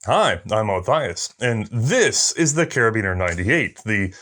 Hi, I'm Othais, and this is the Karabiner 98, the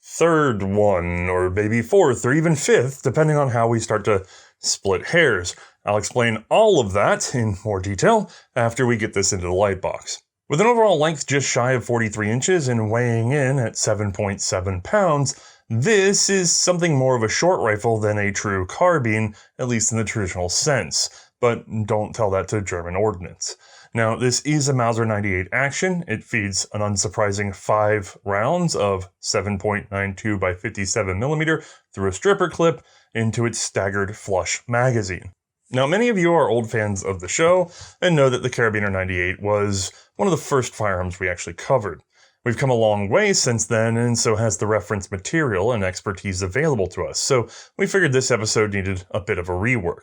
third one, or maybe fourth, or even fifth, depending on how we start to split hairs. I'll explain all of that in more detail after we get this into the light box. With an overall length just shy of 43 inches and weighing in at 7.7 pounds, this is something more of a short rifle than a true carbine, at least in the traditional sense. But don't tell that to German ordnance. Now, this is a Mauser 98 action. It feeds an unsurprising 5 rounds of 7.92 by 57mm through a stripper clip into its staggered flush magazine. Now, many of you are old fans of the show and know that the Karabiner 98 was one of the first firearms we actually covered. We've come a long way since then, and so has the reference material and expertise available to us, so we figured this episode needed a bit of a rework.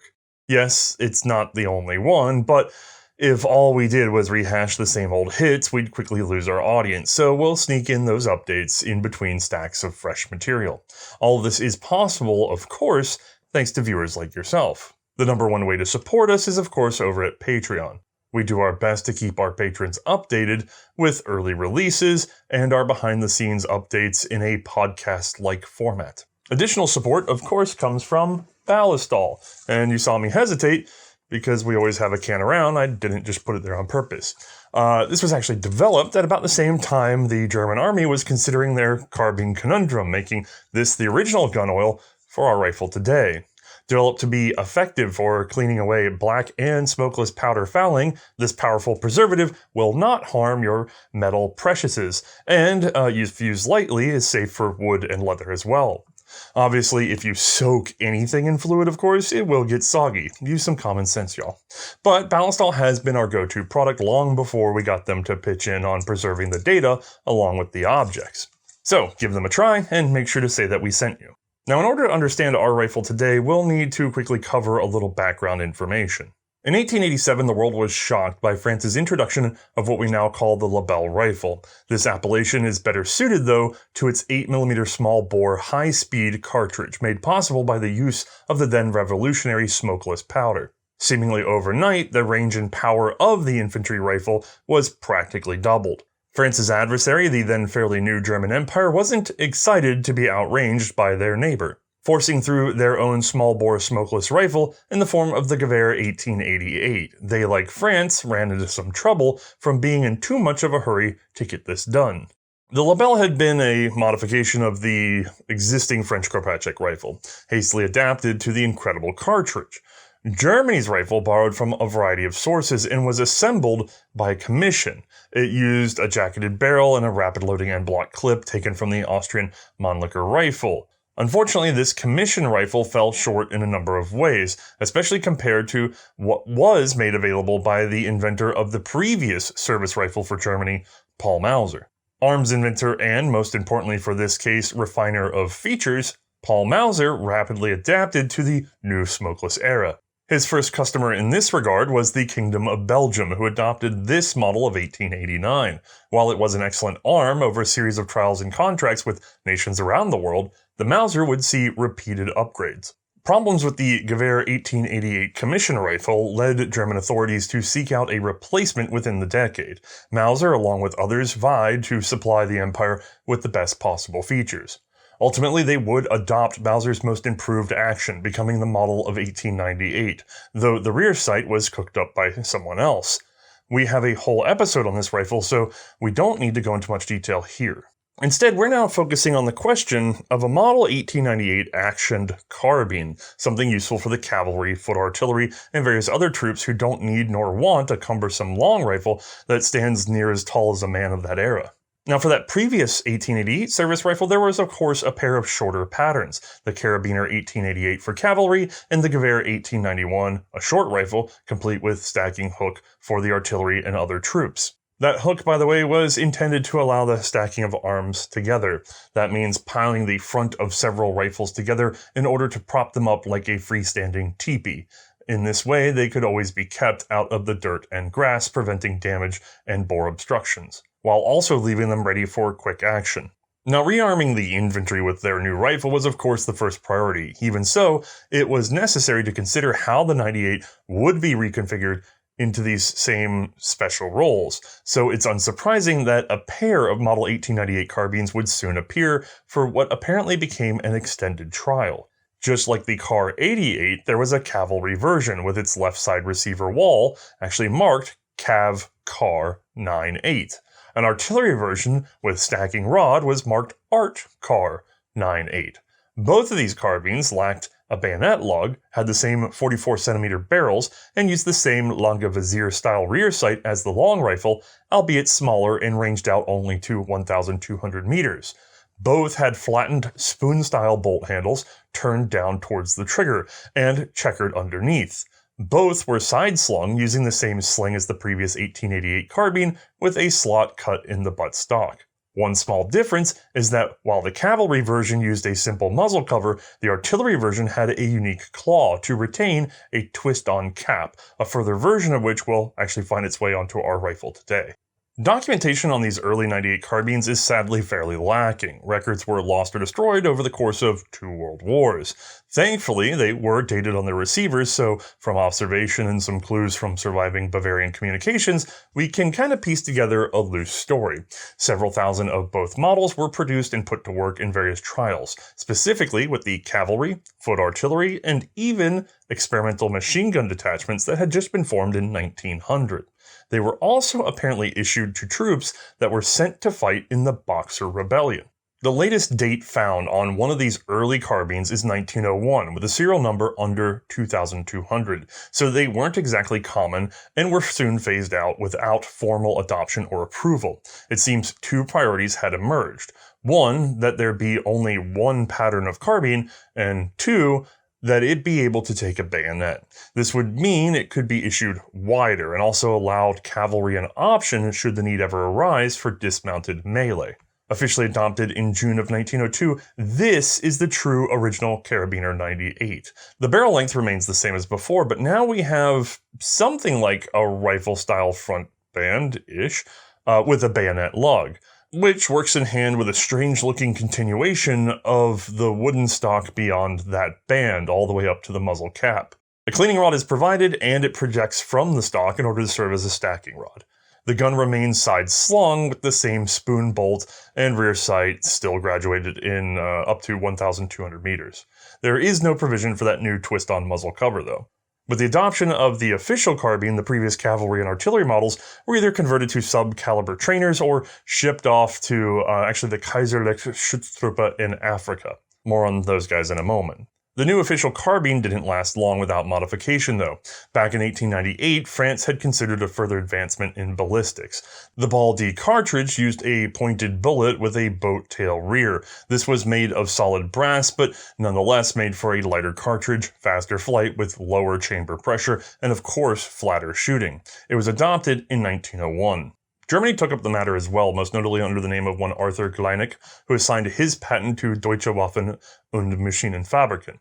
Yes, it's not the only one, but if all we did was rehash the same old hits, we'd quickly lose our audience, so we'll sneak in those updates in between stacks of fresh material. All of this is possible, of course, thanks to viewers like yourself. The number one way to support us is, of course, over at Patreon. We do our best to keep our patrons updated with early releases and our behind-the-scenes updates in a podcast-like format. Additional support, of course, comes from Ballistol, and you saw me hesitate because we always have a can around. I didn't just put it there on purpose. This was actually developed at about the same time the German army was considering their carbine conundrum, making this the original gun oil for our rifle today. Developed to be effective for cleaning away black and smokeless powder fouling, this powerful preservative will not harm your metal preciouses, and if used lightly, is safe for wood and leather as well. Obviously, if you soak anything in fluid, of course, it will get soggy. Use some common sense, y'all. But Ballistol has been our go-to product long before we got them to pitch in on preserving the data along with the objects. So, give them a try, and make sure to say that we sent you. Now, in order to understand our rifle today, we'll need to quickly cover a little background information. In 1887, the world was shocked by France's introduction of what we now call the Lebel rifle. This appellation is better suited, though, to its 8mm small-bore, high-speed cartridge, made possible by the use of the then revolutionary smokeless powder. Seemingly overnight, the range and power of the infantry rifle was practically doubled. France's adversary, the then fairly new German Empire, wasn't excited to be outranged by their neighbor, forcing through their own small-bore smokeless rifle in the form of the Gewehr 1888. They, like France, ran into some trouble from being in too much of a hurry to get this done. The Lebel had been a modification of the existing French Kropatschek rifle, hastily adapted to the incredible cartridge. Germany's rifle borrowed from a variety of sources and was assembled by commission. It used a jacketed barrel and a rapid-loading end-block clip taken from the Austrian Mannlicher rifle. Unfortunately, this commission rifle fell short in a number of ways, especially compared to what was made available by the inventor of the previous service rifle for Germany, Paul Mauser. Arms inventor and, most importantly for this case, refiner of features, Paul Mauser rapidly adapted to the new smokeless era. His first customer in this regard was the Kingdom of Belgium, who adopted this model of 1889. While it was an excellent arm over a series of trials and contracts with nations around the world, the Mauser would see repeated upgrades. Problems with the Gewehr 1888 commission rifle led German authorities to seek out a replacement within the decade. Mauser, along with others, vied to supply the empire with the best possible features. Ultimately, they would adopt Mauser's most improved action, becoming the model of 1898, though the rear sight was cooked up by someone else. We have a whole episode on this rifle, so we don't need to go into much detail here. Instead, we're now focusing on the question of a Model 1898 actioned carbine, something useful for the cavalry, foot artillery, and various other troops who don't need nor want a cumbersome long rifle that stands near as tall as a man of that era. Now, for that previous 1888 service rifle, there was, of course, a pair of shorter patterns, the Karabiner 1888 for cavalry and the Gewehr 1891, a short rifle, complete with stacking hook for the artillery and other troops. That hook, by the way, was intended to allow the stacking of arms together. That means piling the front of several rifles together in order to prop them up like a freestanding teepee. In this way, they could always be kept out of the dirt and grass, preventing damage and bore obstructions, while also leaving them ready for quick action. Now, rearming the infantry with their new rifle was of course the first priority. Even so, it was necessary to consider how the 98 would be reconfigured into these same special roles, so it's unsurprising that a pair of Model 1898 carbines would soon appear for what apparently became an extended trial. Just like the Car 88, there was a cavalry version with its left side receiver wall actually marked Cav Car 98. An artillery version with stacking rod was marked Art Car 98. Both of these carbines lacked a bayonet lug, had the same 44cm barrels, and used the same Langevisier style rear sight as the long rifle, albeit smaller and ranged out only to 1,200 meters. Both had flattened spoon-style bolt handles turned down towards the trigger and checkered underneath. Both were side-slung using the same sling as the previous 1888 carbine with a slot cut in the buttstock. One small difference is that while the cavalry version used a simple muzzle cover, the artillery version had a unique claw to retain a twist-on cap, a further version of which will actually find its way onto our rifle today. Documentation on these early 98 carbines is sadly fairly lacking. Records were lost or destroyed over the course of 2 world wars. Thankfully, they were dated on their receivers, so from observation and some clues from surviving Bavarian communications, we can kind of piece together a loose story. Several thousand of both models were produced and put to work in various trials, specifically with the cavalry, foot artillery, and even experimental machine gun detachments that had just been formed in 1900. They were also apparently issued to troops that were sent to fight in the Boxer Rebellion. The latest date found on one of these early carbines is 1901, with a serial number under 2,200, so they weren't exactly common and were soon phased out without formal adoption or approval. It seems 2 priorities had emerged. 1, that there be only 1 pattern of carbine, and 2, that it be able to take a bayonet. This would mean it could be issued wider and also allowed cavalry an option should the need ever arise for dismounted melee. Officially adopted in June of 1902, this is the true original Karabiner 98. The barrel length remains the same as before, but now we have something like a rifle-style front band-ish with a bayonet lug, which works in hand with a strange-looking continuation of the wooden stock beyond that band, all the way up to the muzzle cap. A cleaning rod is provided, and it projects from the stock in order to serve as a stacking rod. The gun remains side-slung with the same spoon bolt, and rear sight still graduated in up to 1,200 meters. There is no provision for that new twist-on muzzle cover, though. With the adoption of the official carbine, the previous cavalry and artillery models were either converted to sub-caliber trainers or shipped off to the Kaiserliche Schutztruppe in Africa. More on those guys in a moment. The new official carbine didn't last long without modification, though. Back in 1898, France had considered a further advancement in ballistics. The Ball D cartridge used a pointed bullet with a boat tail rear. This was made of solid brass, but nonetheless made for a lighter cartridge, faster flight with lower chamber pressure, and of course, flatter shooting. It was adopted in 1901. Germany took up the matter as well, most notably under the name of one Arthur Gleineck, who assigned his patent to Deutsche Waffen- und Maschinenfabriken.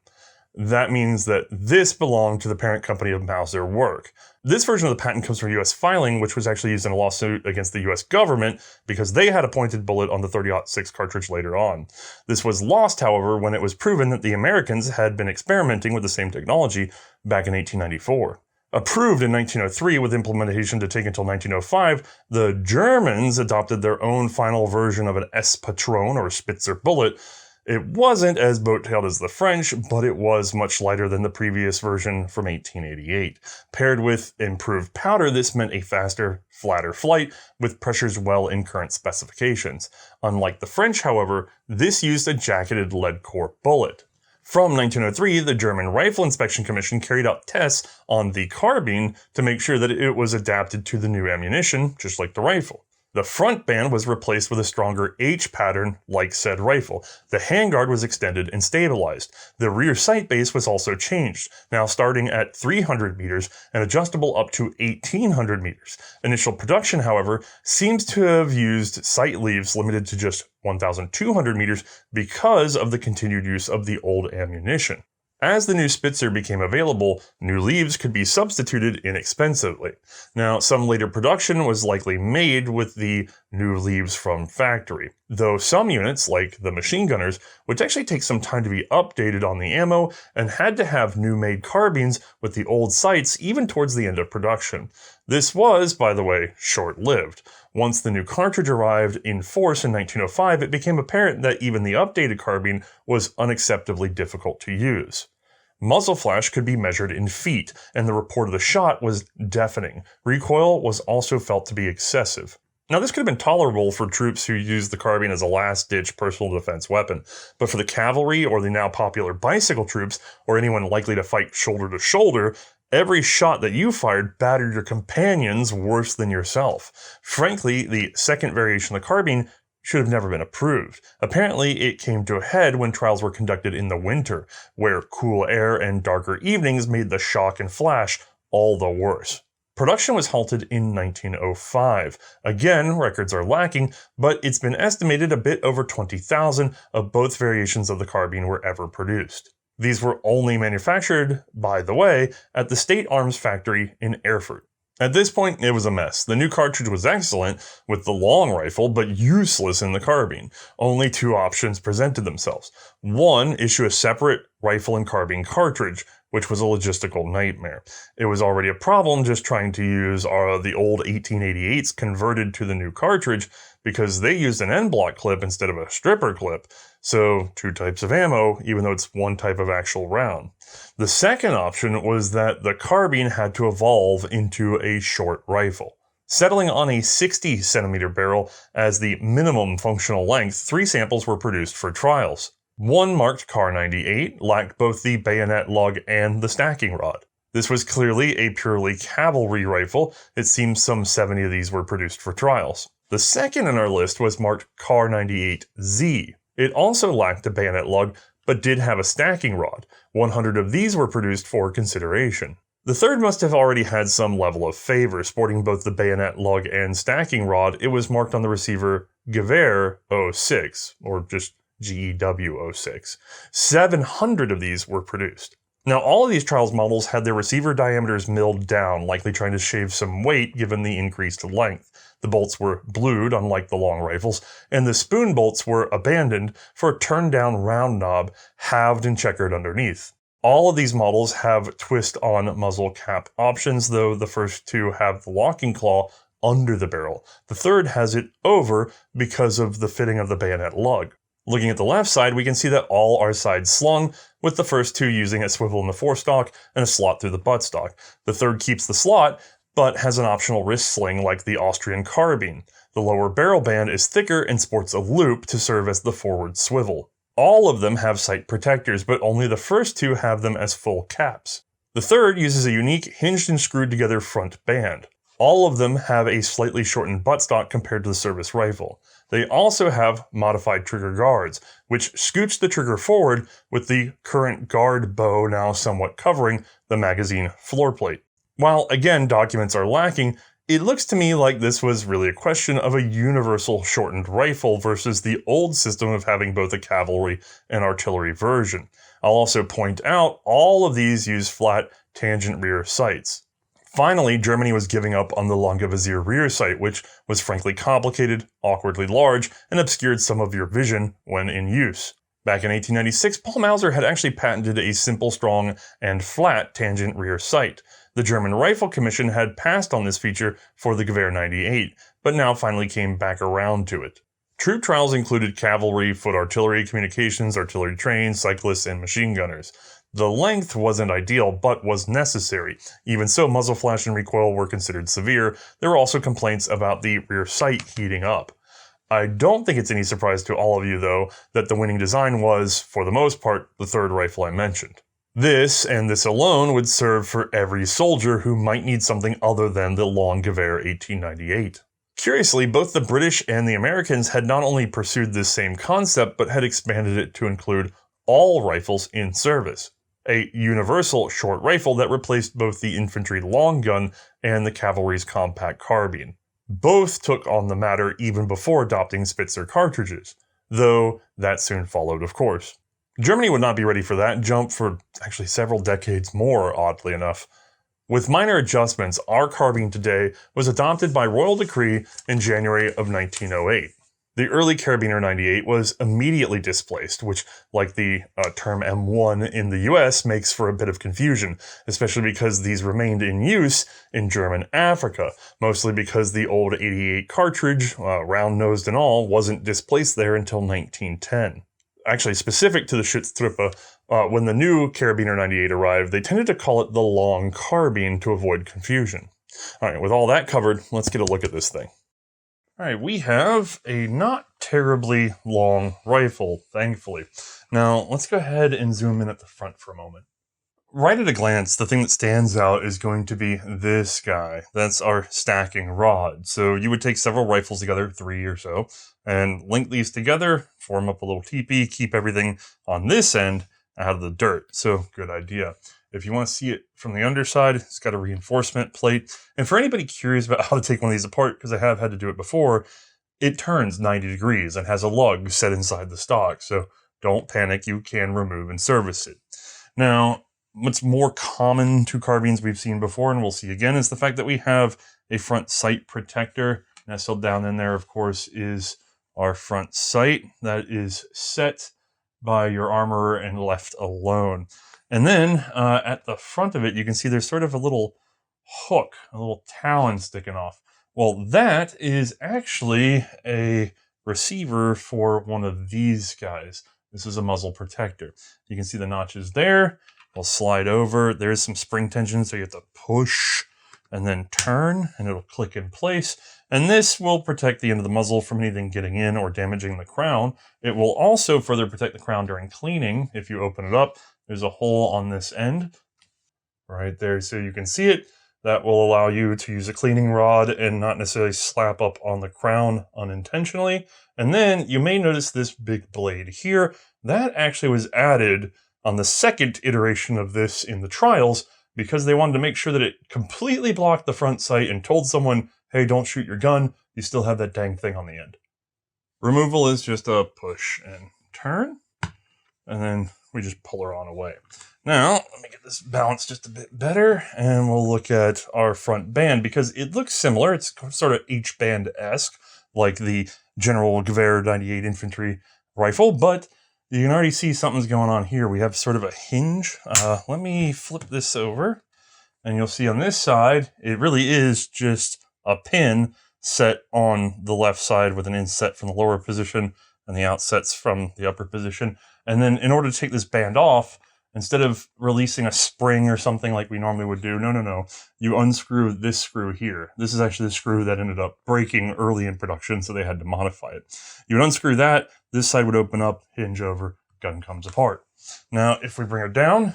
That means that this belonged to the parent company of Mauser Werk. This version of the patent comes from U.S. filing, which was actually used in a lawsuit against the U.S. government because they had a pointed bullet on the .30-06 cartridge later on. This was lost, however, when it was proven that the Americans had been experimenting with the same technology back in 1894. Approved in 1903 with implementation to take until 1905, the Germans adopted their own final version of an S-Patron or Spitzer bullet. It wasn't as boat-tailed as the French, but it was much lighter than the previous version from 1888. Paired with improved powder, this meant a faster, flatter flight with pressures well in current specifications. Unlike the French, however, this used a jacketed lead core bullet. From 1903, the German Rifle Inspection Commission carried out tests on the carbine to make sure that it was adapted to the new ammunition, just like the rifle. The front band was replaced with a stronger H pattern like said rifle. The handguard was extended and stabilized. The rear sight base was also changed, now starting at 300 meters and adjustable up to 1,800 meters. Initial production, however, seems to have used sight leaves limited to just 1,200 meters because of the continued use of the old ammunition. As the new Spitzer became available, new leaves could be substituted inexpensively. Now, some later production was likely made with the new leaves from factory, though some units, like the machine gunners, would actually take some time to be updated on the ammo and had to have new-made carbines with the old sights even towards the end of production. This was, by the way, short-lived. Once the new cartridge arrived in force in 1905, it became apparent that even the updated carbine was unacceptably difficult to use. Muzzle flash could be measured in feet, and the report of the shot was deafening. Recoil was also felt to be excessive. Now, this could have been tolerable for troops who used the carbine as a last-ditch personal defense weapon, but for the cavalry or the now popular bicycle troops, or anyone likely to fight shoulder to shoulder, every shot that you fired battered your companions worse than yourself. Frankly, the second variation of the carbine should have never been approved. Apparently, it came to a head when trials were conducted in the winter, where cool air and darker evenings made the shock and flash all the worse. Production was halted in 1905. Again, records are lacking, but it's been estimated a bit over 20,000 of both variations of the carbine were ever produced. These were only manufactured, by the way, at the State Arms Factory in Erfurt. At this point, it was a mess. The new cartridge was excellent with the long rifle, but useless in the carbine. Only two options presented themselves. One, issue a separate rifle and carbine cartridge, which was a logistical nightmare. It was already a problem just trying to use the old 1888s converted to the new cartridge because they used an end block clip instead of a stripper clip. So two types of ammo, even though it's one type of actual round. The second option was that the carbine had to evolve into a short rifle. Settling on a 60-centimeter barrel as the minimum functional length, 3 samples were produced for trials. One marked Kar-98 lacked both the bayonet lug and the stacking rod. This was clearly a purely cavalry rifle. It seems some 70 of these were produced for trials. The second in our list was marked Kar-98Z. It also lacked a bayonet lug, but did have a stacking rod. 100 of these were produced for consideration. The third must have already had some level of favor, sporting both the bayonet lug and stacking rod. It was marked on the receiver Gewehr 06, or just GEW 06. 700 of these were produced. Now, all of these trials models had their receiver diameters milled down, likely trying to shave some weight given the increased length. The bolts were blued, unlike the long rifles, and the spoon bolts were abandoned for a turned-down round knob, halved and checkered underneath. All of these models have twist-on muzzle cap options, though the first two have the locking claw under the barrel. The third has it over because of the fitting of the bayonet lug. Looking at the left side, we can see that all are side slung, with the first two using a swivel in the forestock and a slot through the buttstock. The third keeps the slot, but has an optional wrist sling like the Austrian carbine. The lower barrel band is thicker and sports a loop to serve as the forward swivel. All of them have sight protectors, but only the first two have them as full caps. The third uses a unique hinged and screwed together front band. All of them have a slightly shortened buttstock compared to the service rifle. They also have modified trigger guards, which scooch the trigger forward with the current guard bow now somewhat covering the magazine floor plate. While, again, documents are lacking, it looks to me like this was really a question of a universal shortened rifle versus the old system of having both a cavalry and artillery version. I'll also point out all of these use flat tangent rear sights. Finally, Germany was giving up on the Longevizier rear sight, which was frankly complicated, awkwardly large, and obscured some of your vision when in use. Back in 1896, Paul Mauser had actually patented a simple, strong, and flat tangent rear sight. The German Rifle Commission had passed on this feature for the Gewehr 98, but now finally came back around to it. Troop trials included cavalry, foot artillery, communications, artillery trains, cyclists, and machine gunners. The length wasn't ideal, but was necessary. Even so, muzzle flash and recoil were considered severe. There were also complaints about the rear sight heating up. I don't think it's any surprise to all of you, though, that the winning design was, for the most part, the third rifle I mentioned. This, and this alone, would serve for every soldier who might need something other than the long Gewehr 1898. Curiously, both the British and the Americans had not only pursued this same concept, but had expanded it to include all rifles in service. A universal short rifle that replaced both the infantry long gun and the cavalry's compact carbine. Both took on the matter even before adopting Spitzer cartridges, though that soon followed, of course. Germany would not be ready for that jump for actually several decades more, oddly enough. With minor adjustments, our carbine today was adopted by royal decree in January of 1908. The early Karabiner 98 was immediately displaced, which, like the term M1 in the US, makes for a bit of confusion, especially because these remained in use in German Africa, mostly because the old 88 cartridge, round-nosed and all, wasn't displaced there until 1910. Actually, specific to the Schutztruppe, when the new Karabiner 98 arrived, they tended to call it the long carbine to avoid confusion. All right, with all that covered, let's get a look at this thing. All right, we have a not terribly long rifle, thankfully. Now, let's go ahead and zoom in at the front for a moment. Right at a glance, the thing that stands out is going to be this guy. That's our stacking rod. So you would take several rifles together, 3 or so, and link these together, form up a little teepee, keep everything on this end out of the dirt. So good idea. If you want to see it from the underside, it's got a reinforcement plate. And for anybody curious about how to take one of these apart, because I have had to do it before, it turns 90 degrees and has a lug set inside the stock. So don't panic, you can remove and service it. Now, what's more common to carbines we've seen before, and we'll see again, is the fact that we have a front sight protector. Nestled down in there, of course, is our front sight that is set by your armorer and left alone. And then at the front of it, you can see there's sort of a little hook, a little talon sticking off. Well, that is actually a receiver for one of these guys. This is a muzzle protector. You can see the notches there. We'll slide over. There's some spring tension, so you have to push and then turn, and it'll click in place. And this will protect the end of the muzzle from anything getting in or damaging the crown. It will also further protect the crown during cleaning. If you open it up, there's a hole on this end right there, so you can see it. That will allow you to use a cleaning rod and not necessarily slap up on the crown unintentionally. And then you may notice this big blade here. That actually was added on the second iteration of this in the trials because they wanted to make sure that it completely blocked the front sight and told someone, hey, don't shoot your gun. You still have that dang thing on the end. Removal is just a push and turn, and then we just pull her on away. Now, let me get this balanced just a bit better, and we'll look at our front band, because it looks similar. It's sort of H-band-esque, like the General Gewehr 98 infantry rifle, but you can already see something's going on here. We have sort of a hinge. Let me flip this over, and you'll see on this side, it really is just a pin set on the left side with an inset from the lower position and the outsets from the upper position. And then in order to take this band off, instead of releasing a spring or something like we normally would do, no, you unscrew this screw here. This is actually the screw that ended up breaking early in production, so they had to modify it. You would unscrew that, this side would open up, hinge over, gun comes apart. Now, if we bring it down,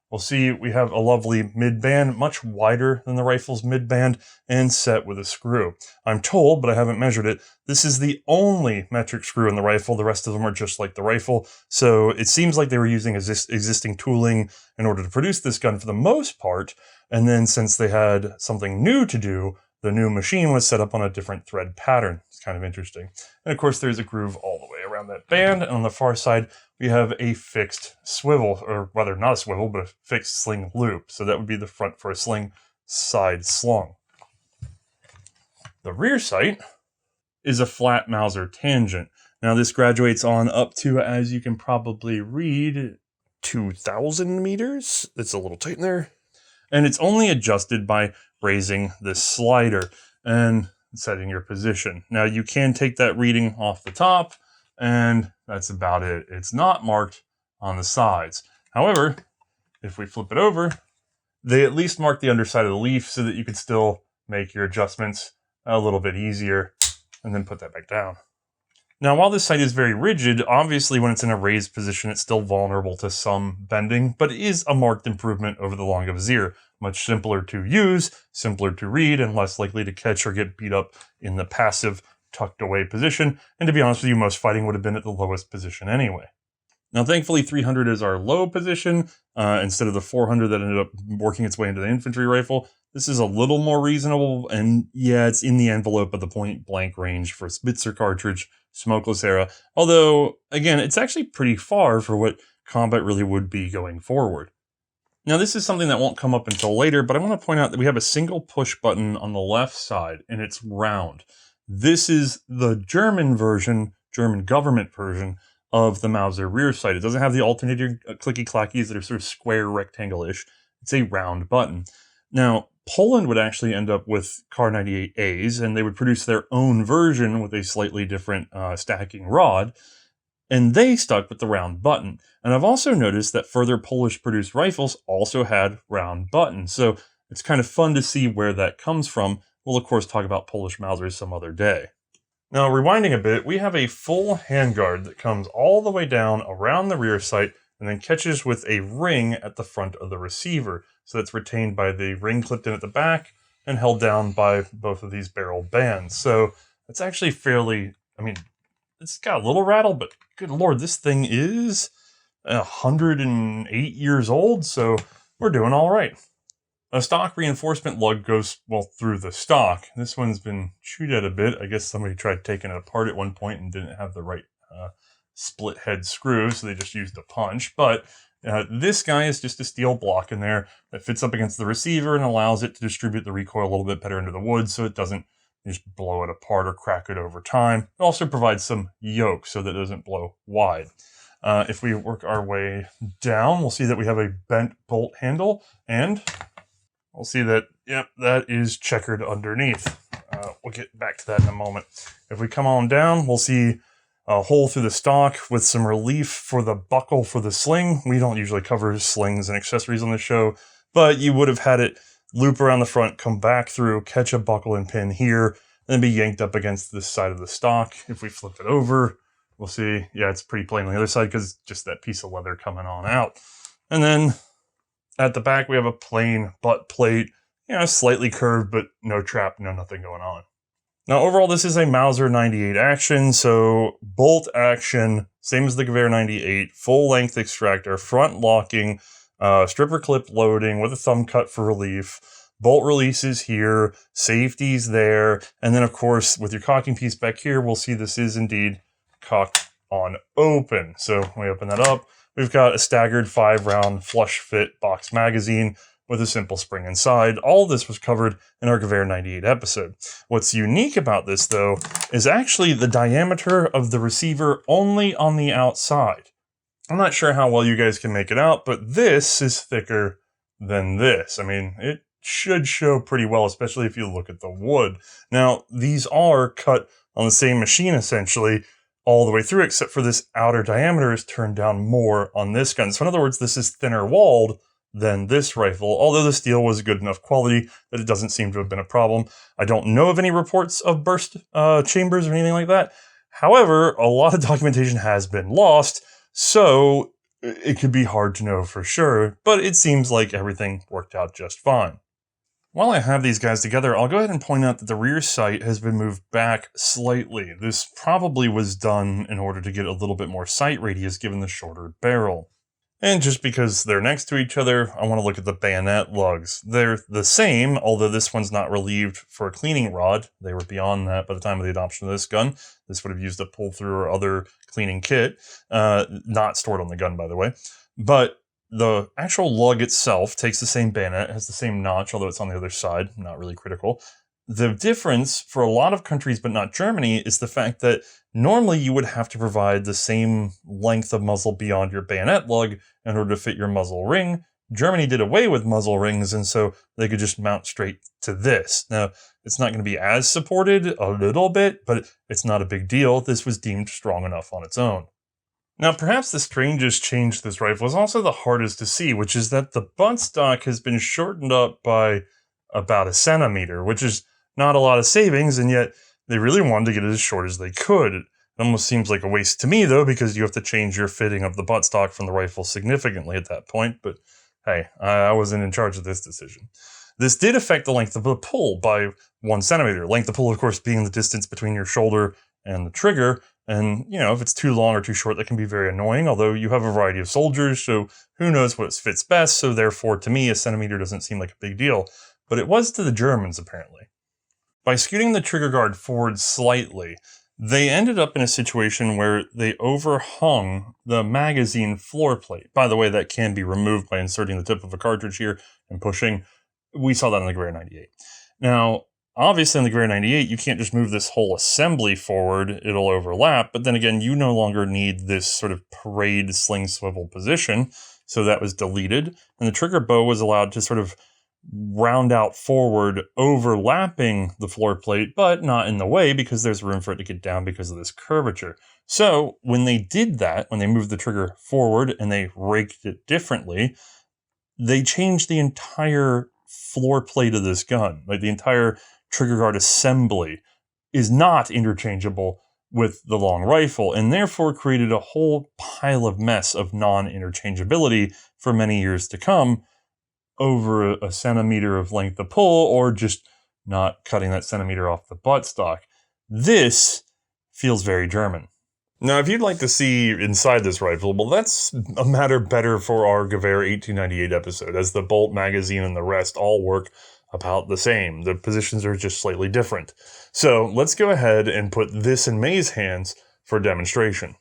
we'll see we have a lovely mid-band, much wider than the rifle's mid-band, and set with a screw. I'm told, but I haven't measured it, this is the only metric screw in the rifle. The rest of them are just like the rifle. So it seems like they were using existing tooling in order to produce this gun for the most part. And then since they had something new to do, the new machine was set up on a different thread pattern. It's kind of interesting. And of course, there's a groove all the way around that band. And on the far side, we have a fixed swivel, or rather not a swivel, but a fixed sling loop. So that would be the front for a sling, side slung. The rear sight is a flat Mauser tangent. Now this graduates on up to, as you can probably read, 2,000 meters. It's a little tight in there. And it's only adjusted by raising this slider and setting your position. Now you can take that reading off the top, and that's about it. It's not marked on the sides. However, if we flip it over, they at least mark the underside of the leaf so that you could still make your adjustments a little bit easier, and then put that back down. Now, while this sight is very rigid, obviously when it's in a raised position, it's still vulnerable to some bending, but it is a marked improvement over the Longevizier. Much simpler to use, simpler to read, and less likely to catch or get beat up in the passive, tucked away position. And to be honest with you, most fighting would have been at the lowest position anyway. Now, thankfully, 300 is our low position, instead of the 400 that ended up working its way into the infantry rifle. This is a little more reasonable, and yeah, it's in the envelope of the point-blank range for Spitzer cartridge, smokeless era. Although, again, it's actually pretty far for what combat really would be going forward. Now, this is something that won't come up until later, but I want to point out that we have a single push button on the left side, and it's round. This is the German version, German government version, of the Mauser rear sight. It doesn't have the alternating clicky-clackies that are sort of square rectangle-ish. It's a round button. Now, Poland would actually end up with Kar 98As, and they would produce their own version with a slightly different stacking rod, and they stuck with the round button. And I've also noticed that further Polish-produced rifles also had round buttons, so it's kind of fun to see where that comes from. We'll, of course, talk about Polish Mausers some other day. Now, rewinding a bit, we have a full handguard that comes all the way down around the rear sight and then catches with a ring at the front of the receiver. So that's retained by the ring clipped in at the back and held down by both of these barrel bands. So it's actually fairly, I mean, it's got a little rattle, but good lord, this thing is 108 years old, so we're doing all right. A stock reinforcement lug goes, well, through the stock. This one's been chewed at a bit. I guess somebody tried taking it apart at one point and didn't have the right split head screw, so they just used a punch. But this guy is just a steel block in there that fits up against the receiver and allows it to distribute the recoil a little bit better into the wood so it doesn't just blow it apart or crack it over time. It also provides some yoke so that it doesn't blow wide. If we work our way down, we'll see that we have a bent bolt handle, and we'll see that, yep, that is checkered underneath. We'll get back to that in a moment. If we come on down, we'll see a hole through the stock with some relief for the buckle for the sling. We don't usually cover slings and accessories on the show, but you would have had it loop around the front, come back through, catch a buckle and pin here, and then be yanked up against this side of the stock. If we flip it over, we'll see, yeah, it's pretty plain on the other side because it's just that piece of leather coming on out. And then at the back, we have a plain butt plate, slightly curved, but no trap, no nothing going on. Now, overall, this is a Mauser 98 action, so bolt action, same as the Gewehr 98, full-length extractor, front locking, stripper clip loading with a thumb cut for relief, bolt releases here, safeties there, and then, of course, with your cocking piece back here, we'll see this is indeed cocked on open. So when we open that up, we've got a staggered 5-round flush fit box magazine with a simple spring inside. All of this was covered in our Gewehr 98 episode. What's unique about this, though, is actually the diameter of the receiver only on the outside. I'm not sure how well you guys can make it out, but this is thicker than this. I mean, it should show pretty well, especially if you look at the wood. Now, these are cut on the same machine, essentially, all the way through, except for this outer diameter is turned down more on this gun. So in other words, this is thinner walled than this rifle, although the steel was good enough quality that it doesn't seem to have been a problem. I don't know of any reports of burst chambers or anything like that. However, a lot of documentation has been lost, so it could be hard to know for sure, but it seems like everything worked out just fine. While I have these guys together, I'll go ahead and point out that the rear sight has been moved back slightly. This probably was done in order to get a little bit more sight radius given the shorter barrel. And just because they're next to each other, I want to look at the bayonet lugs. They're the same, although this one's not relieved for a cleaning rod. They were beyond that by the time of the adoption of this gun. This would have used a pull-through or other cleaning kit, not stored on the gun, by the way. But the actual lug itself takes the same bayonet, has the same notch, although it's on the other side, not really critical. The difference for a lot of countries, but not Germany, is the fact that normally you would have to provide the same length of muzzle beyond your bayonet lug in order to fit your muzzle ring. Germany did away with muzzle rings, and so they could just mount straight to this. Now, it's not going to be as supported, a little bit, but it's not a big deal. This was deemed strong enough on its own. Now, perhaps the strangest change to this rifle is also the hardest to see, which is that the buttstock has been shortened up by about 1 centimeter, which is not a lot of savings, and yet they really wanted to get it as short as they could. It almost seems like a waste to me, though, because you have to change your fitting of the buttstock from the rifle significantly at that point, but hey, I wasn't in charge of this decision. This did affect the length of the pull by 1 centimeter. Length of pull, of course, being the distance between your shoulder and the trigger. And, if it's too long or too short, that can be very annoying, although you have a variety of soldiers, so who knows what fits best. So therefore, to me, 1 centimeter doesn't seem like a big deal. But it was to the Germans, apparently. By scooting the trigger guard forward slightly, they ended up in a situation where they overhung the magazine floor plate. By the way, that can be removed by inserting the tip of a cartridge here and pushing. We saw that in the Gewehr 98. Now, obviously in the Gewehr 98, you can't just move this whole assembly forward, it'll overlap, but then again, you no longer need this sort of parade sling swivel position, so that was deleted, and the trigger bow was allowed to sort of round out forward, overlapping the floor plate, but not in the way because there's room for it to get down because of this curvature. So when they did that, when they moved the trigger forward and they raked it differently, they changed the entire floor plate of this gun. Like the entire trigger guard assembly is not interchangeable with the long rifle, and therefore created a whole pile of mess of non-interchangeability for many years to come, over a centimeter of length of pull, or just not cutting that centimeter off the buttstock. This feels very German. Now, if you'd like to see inside this rifle, well, that's a matter better for our Gewehr 1898 episode, as the bolt, magazine, and the rest all work about the same. The positions are just slightly different. So let's go ahead and put this in Mae's hands for demonstration.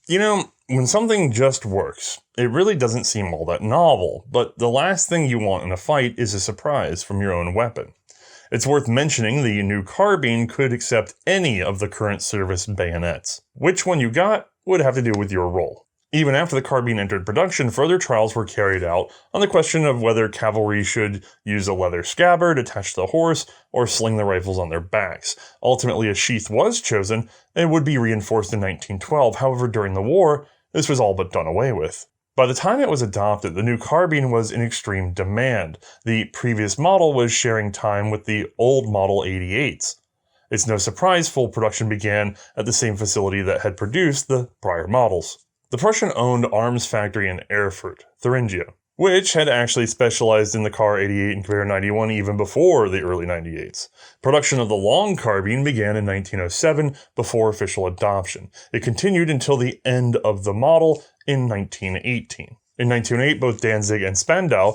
You know, when something just works, it really doesn't seem all that novel, but the last thing you want in a fight is a surprise from your own weapon. It's worth mentioning the new carbine could accept any of the current service bayonets. Which one you got would have to do with your role. Even after the carbine entered production, further trials were carried out on the question of whether cavalry should use a leather scabbard attached to the horse or sling the rifles on their backs. Ultimately, a sheath was chosen and would be reinforced in 1912. However, during the war, this was all but done away with. By the time it was adopted, the new carbine was in extreme demand. The previous model was sharing time with the old Model 88s. It's no surprise full production began at the same facility that had produced the prior models. The Prussian-owned arms factory in Erfurt, Thuringia, which had actually specialized in the Kar 88 and Gewehr 91 even before the early 98s. Production of the long carbine began in 1907 before official adoption. It continued until the end of the model in 1918. In 1908, both Danzig and Spandau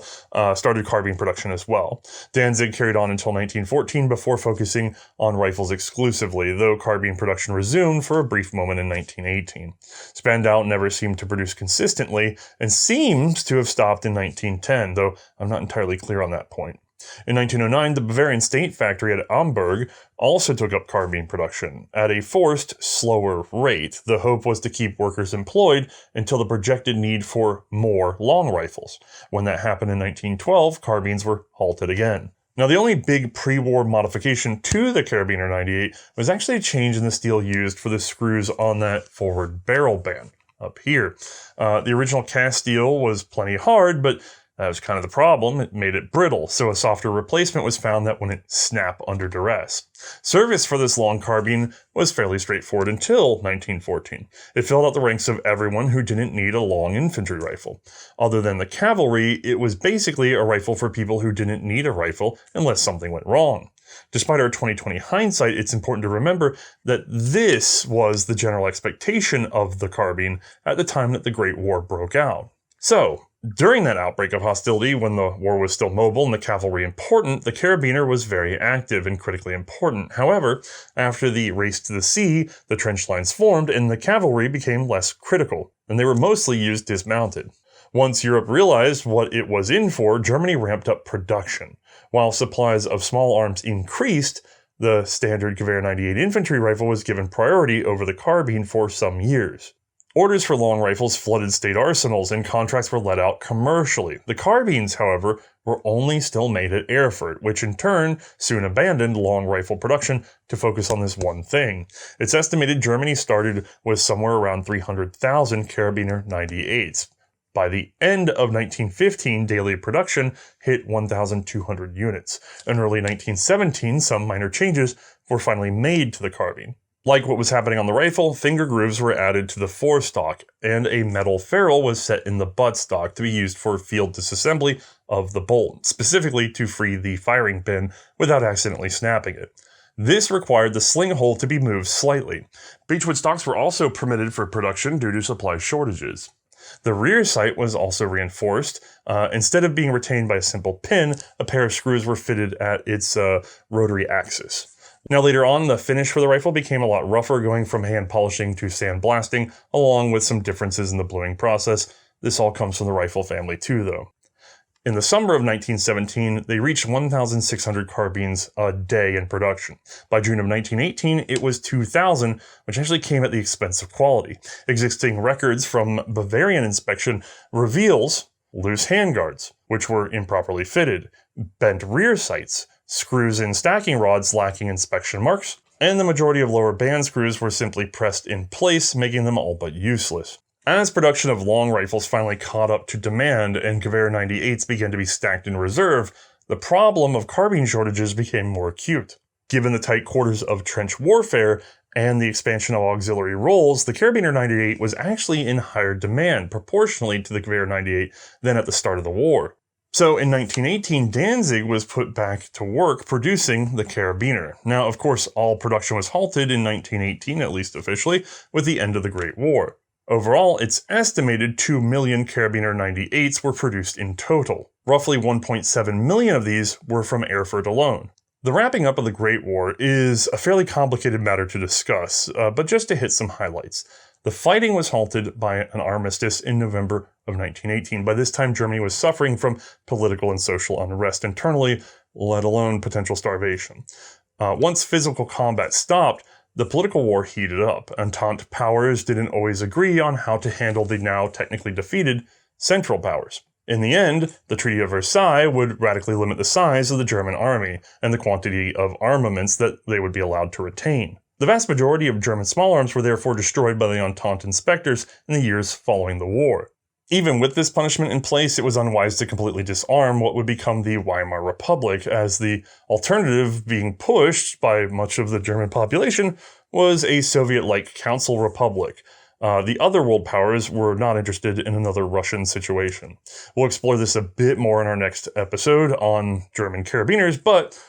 started carbine production as well. Danzig carried on until 1914 before focusing on rifles exclusively, though carbine production resumed for a brief moment in 1918. Spandau never seemed to produce consistently and seems to have stopped in 1910, though I'm not entirely clear on that point. In 1909, the Bavarian State Factory at Amberg also took up carbine production at a forced, slower rate. The hope was to keep workers employed until the projected need for more long rifles. When that happened in 1912, carbines were halted again. Now, the only big pre-war modification to the Karabiner 98 was actually a change in the steel used for the screws on that forward barrel band up here. The original cast steel was plenty hard, but that was kind of the problem. It made it brittle, so a softer replacement was found that wouldn't snap under duress. Service for this long carbine was fairly straightforward until 1914. It filled out the ranks of everyone who didn't need a long infantry rifle. Other than the cavalry, it was basically a rifle for people who didn't need a rifle unless something went wrong. Despite our 2020 hindsight, it's important to remember that this was the general expectation of the carbine at the time that the Great War broke out. So, During that outbreak of hostility, when the war was still mobile and the cavalry important, the Karabiner was very active and critically important. However, after the race to the sea, the trench lines formed and the cavalry became less critical, and they were mostly used dismounted. Once Europe realized what it was in for, Germany ramped up production. While supplies of small arms increased, the standard Gewehr 98 infantry rifle was given priority over the carbine for some years. Orders for long rifles flooded state arsenals and contracts were let out commercially. The carbines, however, were only still made at Erfurt, which in turn soon abandoned long rifle production to focus on this one thing. It's estimated Germany started with somewhere around 300,000 Karabiner 98s. By the end of 1915, daily production hit 1,200 units. In early 1917, some minor changes were finally made to the carbine. Like what was happening on the rifle, finger grooves were added to the forestock, and a metal ferrule was set in the buttstock to be used for field disassembly of the bolt, specifically to free the firing pin without accidentally snapping it. This required the sling hole to be moved slightly. Beechwood stocks were also permitted for production due to supply shortages. The rear sight was also reinforced. Instead of being retained by a simple pin, a pair of screws were fitted at its rotary axis. Now later on, the finish for the rifle became a lot rougher, going from hand polishing to sandblasting, along with some differences in the bluing process. This all comes from the rifle family too, though. In the summer of 1917, they reached 1,600 carbines a day in production. By June of 1918, it was 2,000, which actually came at the expense of quality. Existing records from Bavarian inspection reveals loose handguards, which were improperly fitted, bent rear sights, screws in stacking rods lacking inspection marks, and the majority of lower band screws were simply pressed in place, making them all but useless. As production of long rifles finally caught up to demand and Gewehr 98s began to be stacked in reserve, the problem of carbine shortages became more acute. Given the tight quarters of trench warfare and the expansion of auxiliary roles, the Karabiner 98 was actually in higher demand proportionally to the Gewehr 98 than at the start of the war. So in 1918, Danzig was put back to work producing the Karabiner. Now, of course, all production was halted in 1918, at least officially, with the end of the Great War. Overall, it's estimated 2 million Karabiner 98s were produced in total. Roughly 1.7 million of these were from Erfurt alone. The wrapping up of the Great War is a fairly complicated matter to discuss, but just to hit some highlights. The fighting was halted by an armistice in November of 1918. By this time, Germany was suffering from political and social unrest internally, let alone potential starvation. Once physical combat stopped, the political war heated up. Entente powers didn't always agree on how to handle the now technically defeated Central Powers. In the end, the Treaty of Versailles would radically limit the size of the German army and the quantity of armaments that they would be allowed to retain. The vast majority of German small arms were therefore destroyed by the Entente inspectors in the years following the war. Even with this punishment in place, it was unwise to completely disarm what would become the Weimar Republic, as the alternative being pushed by much of the German population was a Soviet-like Council Republic. The other world powers were not interested in another Russian situation. We'll explore this a bit more in our next episode on German carabiners, but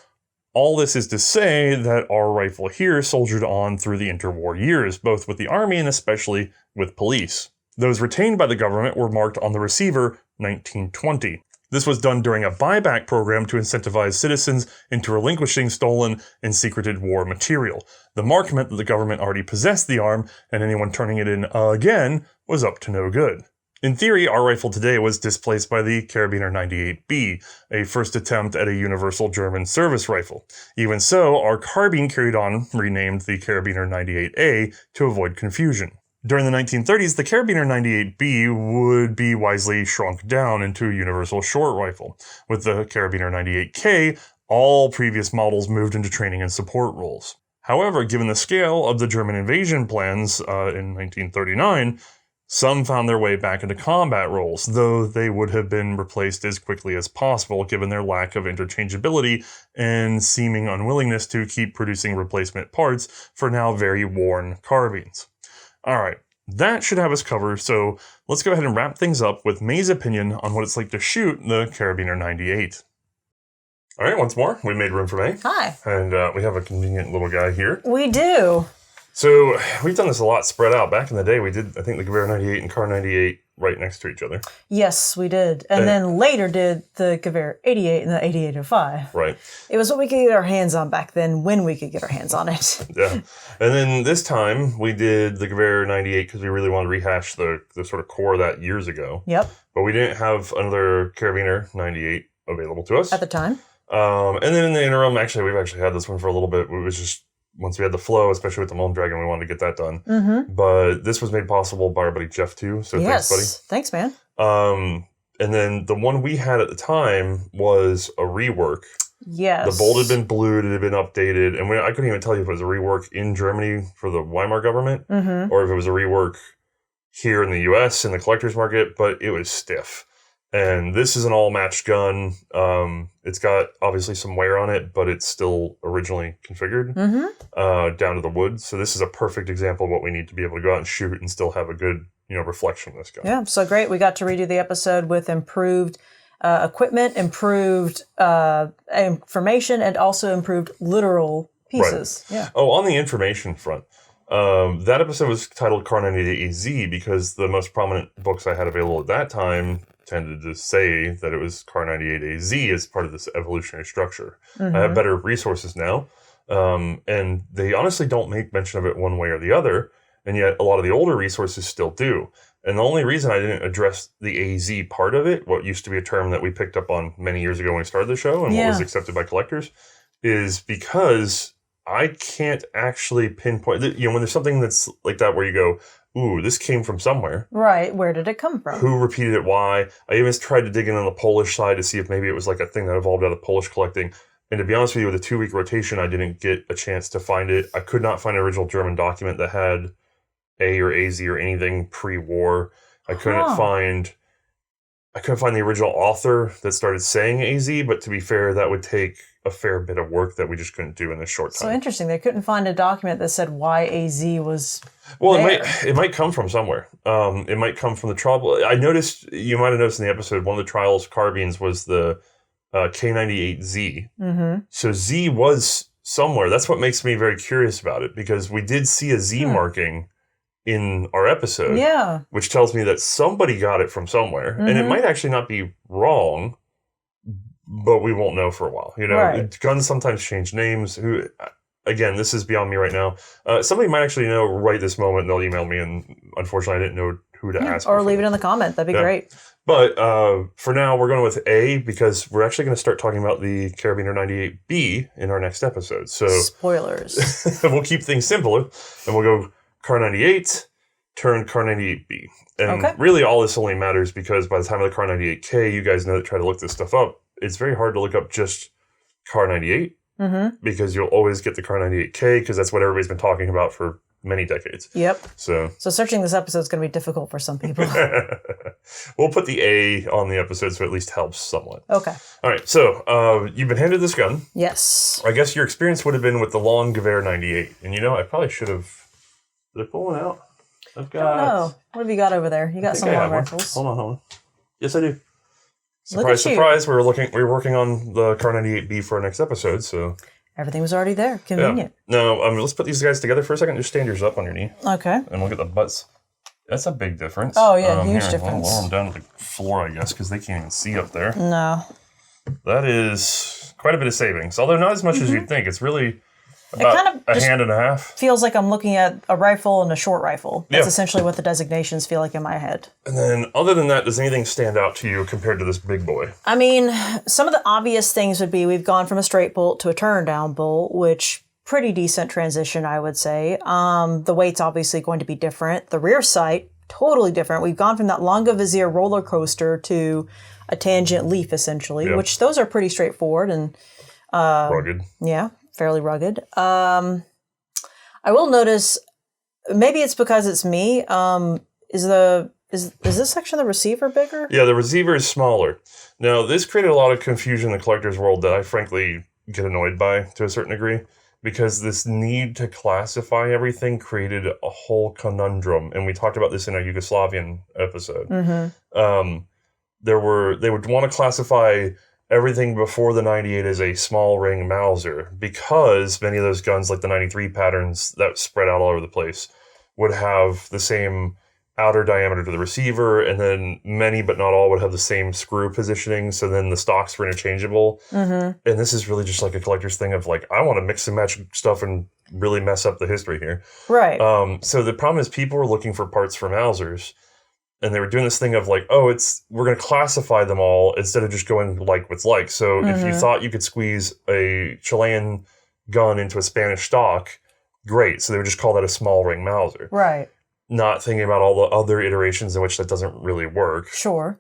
all this is to say that our rifle here soldiered on through the interwar years, both with the army and especially with police. Those retained by the government were marked on the receiver 1920. This was done during a buyback program to incentivize citizens into relinquishing stolen and secreted war material. The mark meant that the government already possessed the arm, and anyone turning it in again was up to no good. In theory, our rifle today was displaced by the Karabiner 98B, a first attempt at a universal German service rifle. Even so, our carbine carried on, renamed the Karabiner 98A to avoid confusion. During the 1930s, the Karabiner 98B would be wisely shrunk down into a universal short rifle. With the Karabiner 98K, all previous models moved into training and support roles. However, given the scale of the German invasion plans in 1939, some found their way back into combat roles, though they would have been replaced as quickly as possible given their lack of interchangeability and seeming unwillingness to keep producing replacement parts for now very worn carbines. Alright, that should have us covered, so let's go ahead and wrap things up with Mae's opinion on what it's like to shoot the Karabiner 98. Alright, once more, we made room for Mae. Hi. And we have a convenient little guy here. We do. So we've done this a lot spread out. Back in the day, we did, I think, the Gewehr 98 and Kar 98 right next to each other. Yes, we did. And then later did the Gewehr 88 and the 8805. Right. It was what we could get our hands on back then, when we could get our hands on it. Yeah. And then this time, we did the Gewehr 98 because we really wanted to rehash the sort of core of that years ago. Yep. But we didn't have another Karabiner 98 available to us. At the time. And then in the interim, we've actually had this one for a little bit. It was just, once we had the flow, especially with the Mullen Dragon, we wanted to get that done. Mm-hmm. But this was made possible by our buddy Jeff, too. So thanks, buddy. Thanks, man. And then the one we had at the time was a rework. Yes. The bolt had been blued, it had been updated. And I couldn't even tell you if it was a rework in Germany for the Weimar government or if it was a rework here in the U.S. in the collector's market, but it was stiff. And this is an all-matched gun. It's got, obviously, some wear on it, but it's still originally configured down to the wood. So this is a perfect example of what we need to be able to go out and shoot and still have a good, reflection of this gun. Yeah, so great. We got to redo the episode with improved equipment, improved information, and also improved literal pieces. Right. Yeah. Oh, on the information front, that episode was titled Kar 98 AZ because the most prominent books I had available at that time tended to say that it was Kar 98 AZ as part of this evolutionary structure. I have better resources now, and they honestly don't make mention of it one way or the other, and yet a lot of the older resources still do. And the only reason I didn't address the AZ part of it, what used to be a term that we picked up on many years ago when we started the show and what was accepted by collectors, is because I can't actually pinpoint, when there's something that's like that where you go, ooh, this came from somewhere. Right. Where did it come from? Who repeated it? Why? I even tried to dig in on the Polish side to see if maybe it was like a thing that evolved out of Polish collecting. And to be honest with you, with a 2-week rotation, I didn't get a chance to find it. I could not find an original German document that had A or AZ or anything pre-war. I couldn't find the original author that started saying AZ, but to be fair, that would take a fair bit of work that we just couldn't do in this short time. So interesting. They couldn't find a document that said why AZ was it might come from somewhere. It might come from the trial. I noticed, you might have noticed in the episode, one of the trials carbines was the K98Z. Mm-hmm. So Z was somewhere. That's what makes me very curious about it, because we did see a Z marking in our episode, which tells me that somebody got it from somewhere. And it might actually not be wrong, but we won't know for a while. Guns sometimes change names. Again, this is beyond me right now. Somebody might actually know right this moment, and they'll email me, and unfortunately I didn't know who to ask. Or leave it in the comment. That'd be great. But for now, we're going with A, because we're actually going to start talking about the Karabiner 98B in our next episode. So spoilers. We'll keep things simpler, and we'll go Kar 98 turned Kar 98B. And really all this only matters because by the time of the Kar 98K, you guys know that try to look this stuff up. It's very hard to look up just Kar 98 because you'll always get the Kar 98K because that's what everybody's been talking about for many decades. Yep. So searching this episode is going to be difficult for some people. We'll put the A on the episode so it at least helps somewhat. Okay. All right. So you've been handed this gun. Yes. I guess your experience would have been with the long Gewehr 98. And I probably should have... Did I pull one out? I've got... I don't know. What have you got over there? You got some long rifles. Hold on. Yes, I do. Surprise, surprise. We were working on the Kar 98B for our next episode, so... Everything was already there. Convenient. Yeah. No, let's put these guys together for a second. Just stand yours up on your knee. Okay. And look at the butts. That's a big difference. Oh, yeah. Huge difference. I'll lower them down to the floor, I guess, because they can't even see up there. No. That is quite a bit of savings, although not as much as you'd think. It's really... About a hand and a half. Feels like I'm looking at a rifle and a short rifle. That's essentially what the designations feel like in my head. And then, other than that, does anything stand out to you compared to this big boy? I mean, some of the obvious things would be we've gone from a straight bolt to a turn down bolt, which pretty decent transition, I would say. The weight's obviously going to be different. The rear sight, totally different. We've gone from that Longa Vizier roller coaster to a tangent leaf, essentially, which those are pretty straightforward and rugged. Yeah. Fairly rugged. I will notice, maybe it's because it's me. Is this section of the receiver bigger? Yeah, the receiver is smaller. Now, this created a lot of confusion in the collector's world that I frankly get annoyed by to a certain degree, because this need to classify everything created a whole conundrum, and we talked about this in our Yugoslavian episode. They would want to classify everything before the 98 is a small ring Mauser, because many of those guns, like the 93 patterns that spread out all over the place, would have the same outer diameter to the receiver, and then many but not all would have the same screw positioning, so then the stocks were interchangeable. And this is really just like a collector's thing of like, I want to mix and match stuff and really mess up the history here. Right. So the problem is people were looking for parts for Mausers, and they were doing this thing of like, oh, we're going to classify them all instead of just going like what's like. So if you thought you could squeeze a Chilean gun into a Spanish stock, great. So they would just call that a small ring Mauser. Right. Not thinking about all the other iterations in which that doesn't really work. Sure.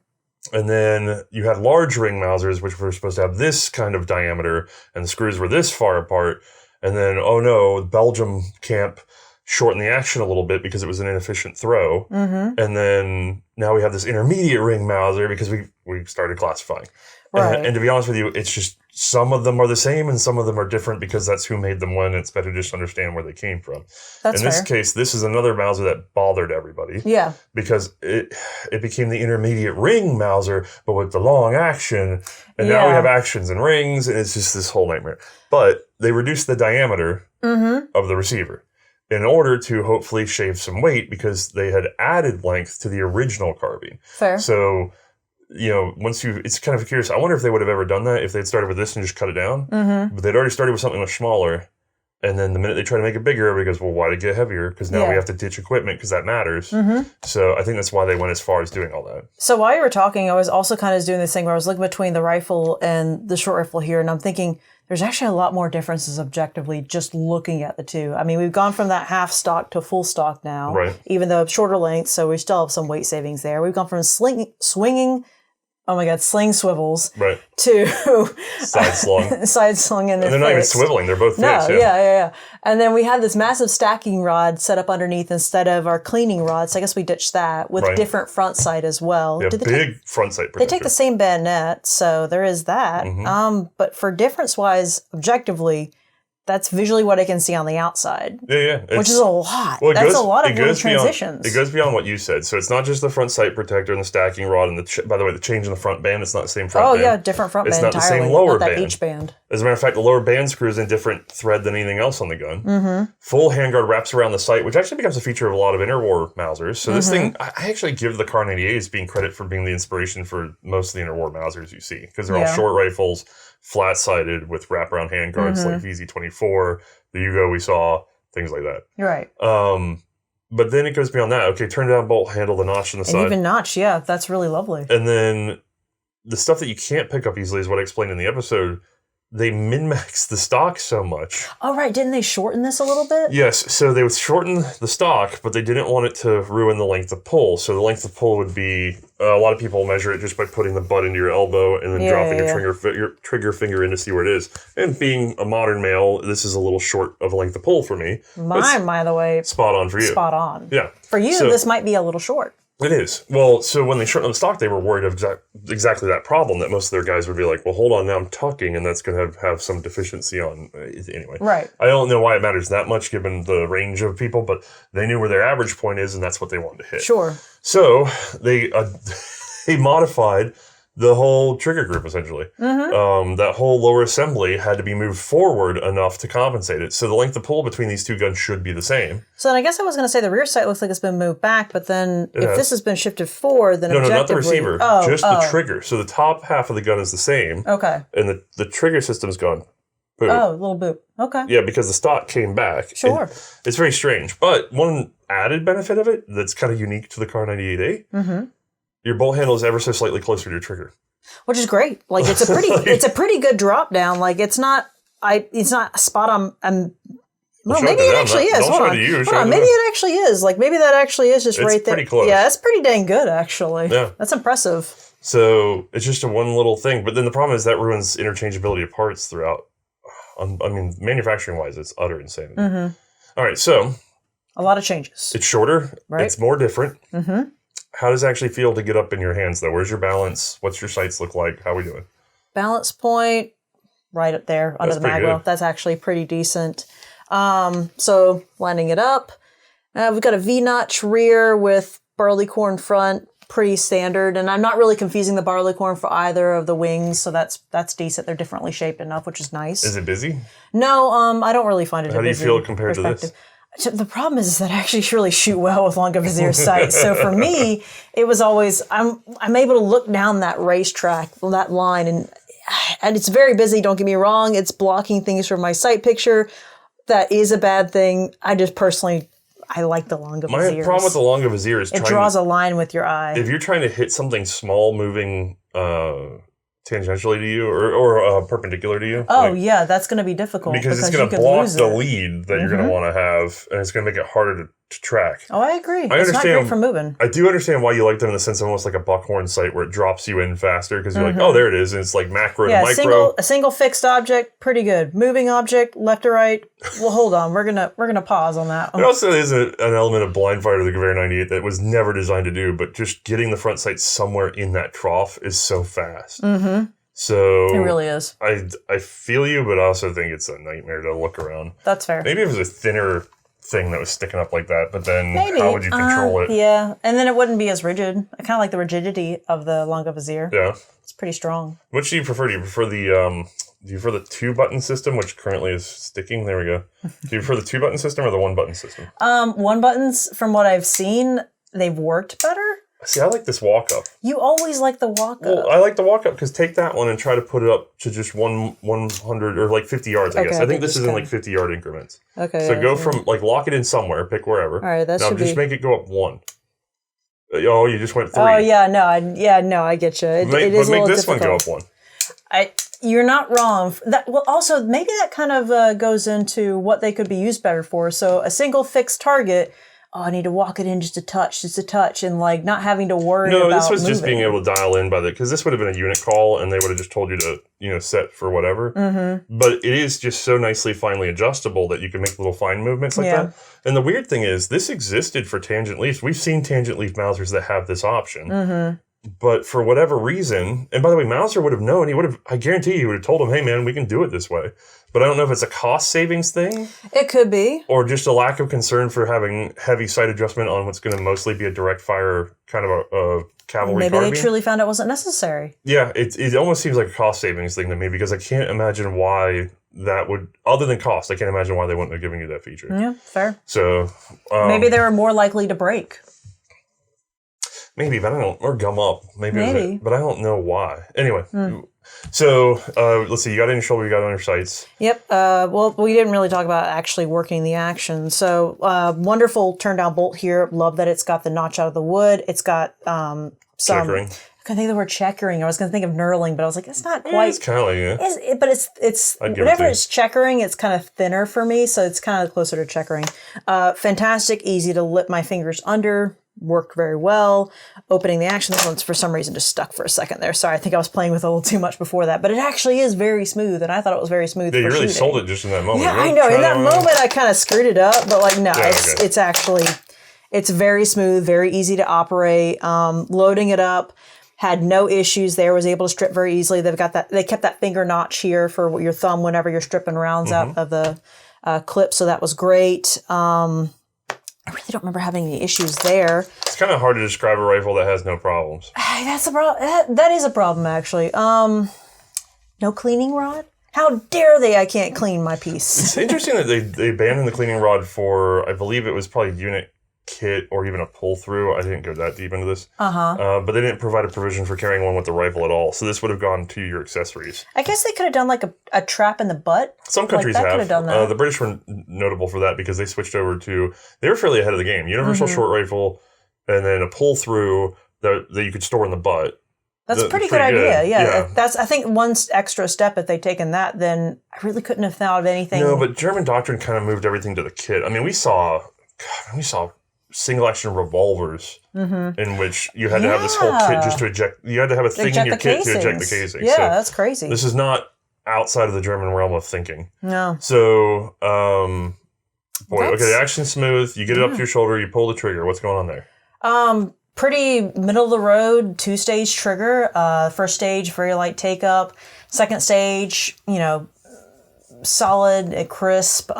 And then you had large ring Mausers, which were supposed to have this kind of diameter, and the screws were this far apart. And then, oh no, Belgium camp shortened the action a little bit because it was an inefficient throw. And then now we have this intermediate ring Mauser because we started classifying. Right. And to be honest with you, it's just some of them are the same and some of them are different because that's who made them when. It's better to just understand where they came from. That's In this fair. case, this is another Mauser that bothered everybody. Yeah. Because it became the intermediate ring Mauser, but with the long action. And now we have actions and rings, and it's just this whole nightmare. But they reduced the diameter of the receiver in order to hopefully shave some weight because they had added length to the original carbine. Fair. So, it's kind of curious. I wonder if they would have ever done that if they'd started with this and just cut it down. But they'd already started with something much smaller. And then the minute they try to make it bigger, everybody goes, well, why did it get heavier? Because now we have to ditch equipment because that matters. So I think that's why they went as far as doing all that. So while you were talking, I was also kind of doing this thing where I was looking between the rifle and the short rifle here, and I'm thinking there's actually a lot more differences objectively just looking at the two. I mean, we've gone from that half stock to full stock now, even though shorter length, so we still have some weight savings there. We've gone from sling swivels to side slung. and they're not even swiveling, they're both fixed. Yeah. And then we had this massive stacking rod set up underneath instead of our cleaning rod, so I guess we ditched that with different front sight as well. Yeah, big front sight protector. They take the same bayonet, so there is that. But for difference-wise, objectively, that's visually what I can see on the outside. Yeah. Which is a lot. That's a lot of little transitions. It goes beyond what you said. So it's not just the front sight protector and the stacking rod. And by the way, the change in the front band, it's not the same front band. Oh, yeah, different front band entirely. It's not the same lower not that band. H band. As a matter of fact, the lower band screw is in different thread than anything else on the gun. Full handguard wraps around the sight, which actually becomes a feature of a lot of interwar Mausers. So this thing, I actually give the Kar 98 as being credit for being the inspiration for most of the interwar Mausers you see. Because they're all short rifles, flat-sighted with wraparound handguards like VZ24, the Yugo we saw, things like that. Right. But then it goes beyond that. Okay, turn down bolt handle, the notch on the side. Even notch, yeah, that's really lovely. And then the stuff that you can't pick up easily is what I explained in the episode. They min-max the stock so much. Oh, right. Didn't they shorten this a little bit? Yes. So they would shorten the stock, but they didn't want it to ruin the length of pull. So the length of pull would be, a lot of people measure it just by putting the butt into your elbow and then dropping your trigger finger in to see where it is. And being a modern male, this is a little short of a length of pull for me. Mine, by the way. Spot on for you. Spot on. Yeah. For you, this might be a little short. It is. Well, so when they shortened the stock, they were worried of exactly that problem, that most of their guys would be like, well, hold on, now I'm tucking, and that's going to have some deficiency on... Anyway. Right. I don't know why it matters that much given the range of people, but they knew where their average point is, and that's what they wanted to hit. Sure. So they modified the whole trigger group, essentially. That whole lower assembly had to be moved forward enough to compensate it. So the length of pull between these two guns should be the same. So then I guess I was going to say the rear sight looks like it's been moved back, but then if this has been shifted forward, then No, not the objectively... receiver. Just the trigger. So the top half of the gun is the same. Okay. And the trigger system's gone. Boop. Oh, a little boop. Okay. Yeah, because the stock came back. Sure. And it's very strange. But one added benefit of it that's kind of unique to the Kar 98A, your bolt handle is ever so slightly closer to your trigger. Which is great. Like it's a pretty good drop down. Like it's not spot on. Well, maybe it actually is. Hold on. Maybe it actually is. Like maybe that actually is just right there. Pretty close. Yeah, it's pretty dang good actually. Yeah. That's impressive. So it's just a one little thing. But then the problem is that ruins interchangeability of parts throughout. I mean, manufacturing wise, it's utter insanity. All right, so a lot of changes. It's shorter. Right. It's more different. How does it actually feel to get up in your hands, though? Where's your balance? What's your sights look like? How are we doing? Balance point, right up there under the magwell. That's actually pretty decent. So lining it up. We've got a V-notch rear with barleycorn front. pretty standard. And I'm not really confusing the barleycorn for either of the wings, so that's decent. They're differently shaped enough, which is nice. Is it busy? No, I don't really find it How a do you busy feel compared to this? So the problem is that I actually really shoot well with Longa-Vizir sights. So for me, it was always, I'm able to look down that racetrack, that line, and it's very busy, don't get me wrong. It's blocking things from my sight picture. That is a bad thing. I just personally, I like the Longa-Vizirs. My problem with the Longa-Vizir is it draws a line with your eye. If you're trying to hit something small moving tangentially to you or perpendicular to you. Oh, yeah, that's going to be difficult. Because it's going to block the lead that you're going to want to have, and it's going to make it harder to track. Oh, I agree. It's not great for moving. I do understand why you like them in the sense of almost like a buckhorn sight where it drops you in faster because you're like, oh, there it is. And it's like macro to micro. A single fixed object, pretty good. Moving object, left to right. Well, hold on. We're gonna pause on that. There also is an element of blind fire to the Gewehr 98 that was never designed to do, but just getting the front sight somewhere in that trough is so fast. Mm-hmm. So it really is. I feel you, but I also think it's a nightmare to look around. That's fair. Maybe it was a thinner thing that was sticking up like that, but then how would you control it? Yeah, and then it wouldn't be as rigid. I kind of like the rigidity of the Longa-Vizir. Yeah. It's pretty strong. Which do you prefer? Do you prefer the 2-button system, which currently is sticking? There we go. Do you prefer the 2-button system or the 1-button system? 1-buttons, from what I've seen, they've worked better. See, I like this walk-up. You always like the walk-up. Well, I like the walk-up because take that one and try to put it up to just 100 or like 50 yards, I guess. I think this is in like 50-yard increments. Okay. So go from, like, lock it in somewhere, pick wherever. All right, that should be... Now, just make it go up 1. Oh, you just went 3. Oh, yeah, no, I get you. It is a little difficult. But make this one go up 1. You're not wrong. Also, maybe that kind of goes into what they could be used better for. So a single fixed target... Oh, I need to walk it in just a touch, and like not having to worry about this was moving. just being able to dial in because this would have been a unit call, and they would have just told you to, set for whatever. Mm-hmm. But it is just so nicely finely adjustable that you can make little fine movements like that. And the weird thing is, this existed for tangent leafs. We've seen tangent leaf Mausers that have this option. Mm-hmm. But for whatever reason, and by the way, Mauser would have known. I guarantee he would have told him, hey, man, we can do it this way. But I don't know if it's a cost savings thing. It could be. Or just a lack of concern for having heavy sight adjustment on what's going to mostly be a direct fire kind of a cavalry Maybe carbine. They truly found it wasn't necessary. Yeah, it almost seems like a cost savings thing to me because I can't imagine why that would, other than cost, I can't imagine why they wouldn't have given you that feature. Yeah, fair. So maybe they were more likely to break. Maybe, but I don't, or gum up. Maybe. But I don't know why. Anyway, so let's see. You got it in your shoulder, you got it on your sights. Yep. Well, we didn't really talk about actually working the action. So wonderful turn down bolt here. Love that it's got the notch out of the wood. It's got some... Checkering. I think of the word checkering. I was going to think of knurling, but I was like, it's not quite. It's kind of like but it's whenever it's checkering, it's kind of thinner for me, so it's kind of closer to checkering. Fantastic, easy to lip my fingers under. Worked very well. Opening the action. This one's for some reason just stuck for a second there. Sorry, I think I was playing with it a little too much before that, but it actually is very smooth, and I thought it was very smooth. Yeah, you really shooting. sold it just in that moment. Yeah, I know. In that moment, I kind of screwed it up, but like no, it's actually very smooth, very easy to operate. Loading it up. Had no issues there, was able to strip very easily. They kept that finger notch here for your thumb whenever you're stripping rounds out of the clip, so that was great. I really don't remember having any issues there. It's kind of hard to describe a rifle that has no problems. That's a problem. That is a problem, actually. No cleaning rod? How dare they? I can't clean my piece. It's interesting that they abandoned the cleaning rod for, I believe it was probably unit kit or even a pull-through. I didn't go that deep into this. But they didn't provide a provision for carrying one with the rifle at all. So this would have gone to your accessories. I guess they could have done like a trap in the butt. Some countries have. Could have done that. The British were notable for that because they switched over to, they were fairly ahead of the game. Universal short rifle and then a pull-through that you could store in the butt. That's a pretty good idea. Yeah. That's, I think, one extra step. If they'd taken that, then I really couldn't have thought of anything. No, but German doctrine kind of moved everything to the kit. I mean, we saw single action revolvers in which you had to have this whole kit just to eject. You had to have a thing in your kit to eject the casing. Yeah, so that's crazy. This is not outside of the German realm of thinking. No. So, the action's smooth. You get it up to your shoulder. You pull the trigger. What's going on there? Pretty middle of the road, 2-stage trigger. First stage, very light take up. Second stage, solid, crisp.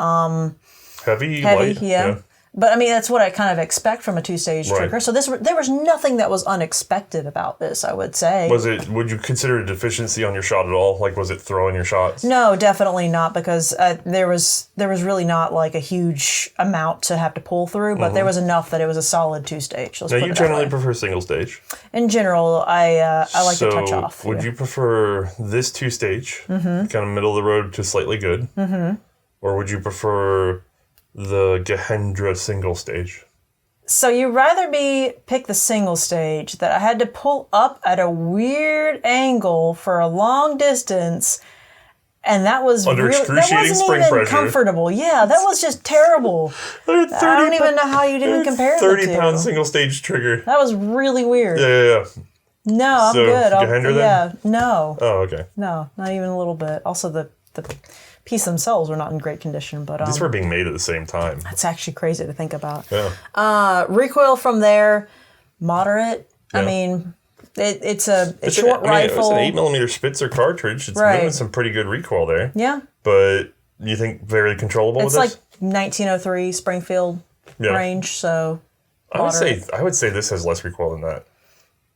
Heavy, light. Yeah. But I mean, that's what I kind of expect from a two-stage trigger. So there was nothing that was unexpected about this, I would say. Would you consider it a deficiency on your shot at all? Like, was it throwing your shots? No, definitely not, because there was really not like a huge amount to have to pull through, but there was enough that it was a solid two-stage. Now, you generally prefer single stage. In general, I like to touch off. Would you prefer this two-stage, kind of middle of the road to slightly good, or would you prefer the DrakeGmbH single stage? So you'd rather pick the single stage that I had to pull up at a weird angle for a long distance, and that was under excruciating spring pressure. Comfortable. Yeah, that was just terrible. I don't even know how you'd even compare the two. 30-pound single stage trigger. That was really weird. Yeah. No, I'm good. DrakeGmbH then? No. Oh, okay. No, not even a little bit. Also, the piece themselves were not in great condition, but these were being made at the same time. That's actually crazy to think about. Yeah. Recoil from there, moderate. Yeah. I mean, it's a short rifle. It's an 8mm Spitzer cartridge. It's moving some pretty good recoil there. Yeah. But you think very controllable with this? It's like 1903 Springfield range, so I would say this has less recoil than that.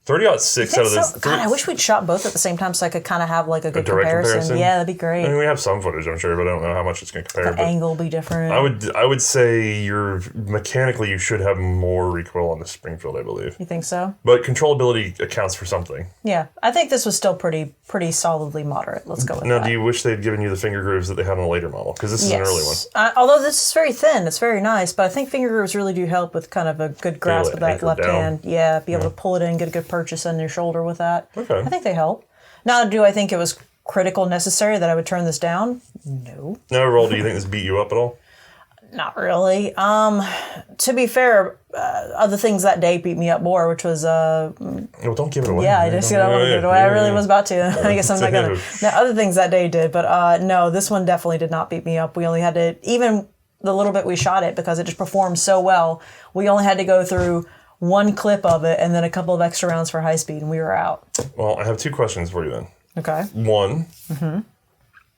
30-06 out of this. God, I wish we'd shot both at the same time so I could kind of have like a good comparison. Yeah, that'd be great. I mean, we have some footage, I'm sure, but I don't know how much it's going to compare. The angle will be different. I would say mechanically you should have more recoil on the Springfield, I believe. You think so? But controllability accounts for something. Yeah, I think this was still pretty solidly moderate. Let's go with that. Now, do you wish they'd given you the finger grooves that they had on a later model? Because this is an early one. Although this is very thin, it's very nice, but I think finger grooves really do help with kind of a good grasp of that left hand. Yeah, be able to pull it in, get a good purchase on your shoulder with that. Okay. I think they help. Now, do I think it was critical necessary that I would turn this down? No. Now, Roll, do you think this beat you up at all? Not really. To be fair, other things that day beat me up more, which was... Well, don't give it away. Yeah, I just don't want to give it away. I really was about to. I guess I'm not going to. Now, other things that day did, but no, this one definitely did not beat me up. We only had to, even the little bit we shot it, because it just performed so well, we only had to go through one clip of it and then a couple of extra rounds for high speed, and we were out. Well, I have two questions for you then. Okay. One,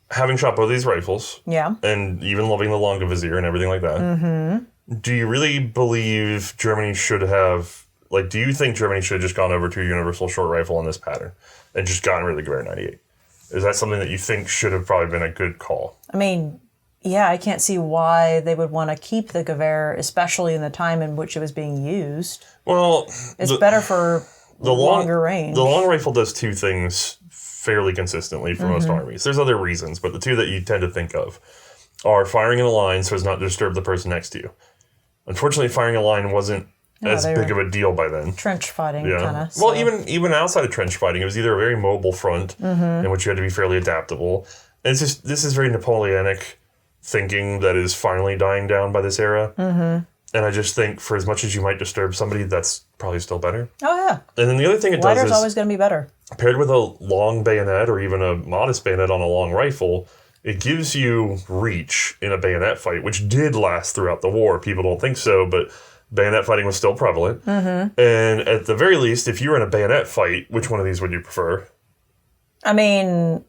having shot both these rifles, and even loving the longer vizier and everything like that, do you really believe Germany should have, do you think Germany should have just gone over to a universal short rifle in this pattern and just gotten rid of the Gewehr 98? Is that something that you think should have probably been a good call? I mean, yeah, I can't see why they would want to keep the Gewehr, especially in the time in which it was being used. Well, it's better for longer range. The long rifle does two things fairly consistently for most armies. There's other reasons, but the two that you tend to think of are firing in a line so as not to disturb the person next to you. Unfortunately, firing a line wasn't as big of a deal by then. Trench fighting, kind of. Well, even outside of trench fighting, it was either a very mobile front in which you had to be fairly adaptable. And this is very Napoleonic thinking that is finally dying down by this era. And I just think for as much as you might disturb somebody, that's probably still better. Oh, yeah. And then the other thing it does is... Lighter's always going to be better. Paired with a long bayonet or even a modest bayonet on a long rifle, it gives you reach in a bayonet fight, which did last throughout the war. People don't think so, but bayonet fighting was still prevalent. And at the very least, if you were in a bayonet fight, which one of these would you prefer? I mean...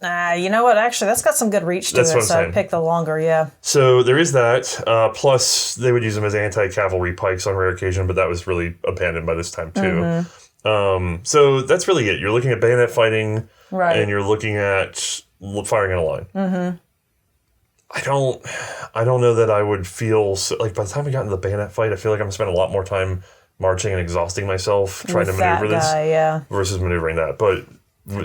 you know what? Actually, that's got some good reach to it, so I'd pick the longer, yeah. So there is that. Plus, they would use them as anti-cavalry pikes on rare occasion, but that was really abandoned by this time, too. So that's really it. You're looking at bayonet fighting, and you're looking at firing in a line. I don't know that I would feel... by the time we got into the bayonet fight, I feel like I'm going to spend a lot more time marching and exhausting myself trying to maneuver this versus maneuvering that, but...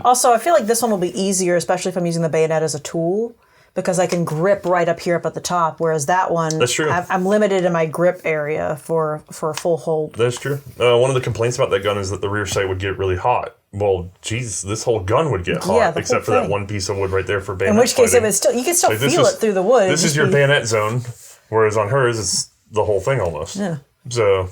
Also, I feel like this one will be easier, especially if I'm using the bayonet as a tool, because I can grip right up here up at the top, whereas that one, that's true. I'm limited in my grip area for a full hold. That's true. One of the complaints about that gun is that the rear sight would get really hot. Well, geez, this whole gun would get hot, except for that one piece of wood right there for bayonet. In which case, fighting. you can still feel it through the wood. This is your bayonet zone, whereas on hers, it's the whole thing almost. Yeah. So,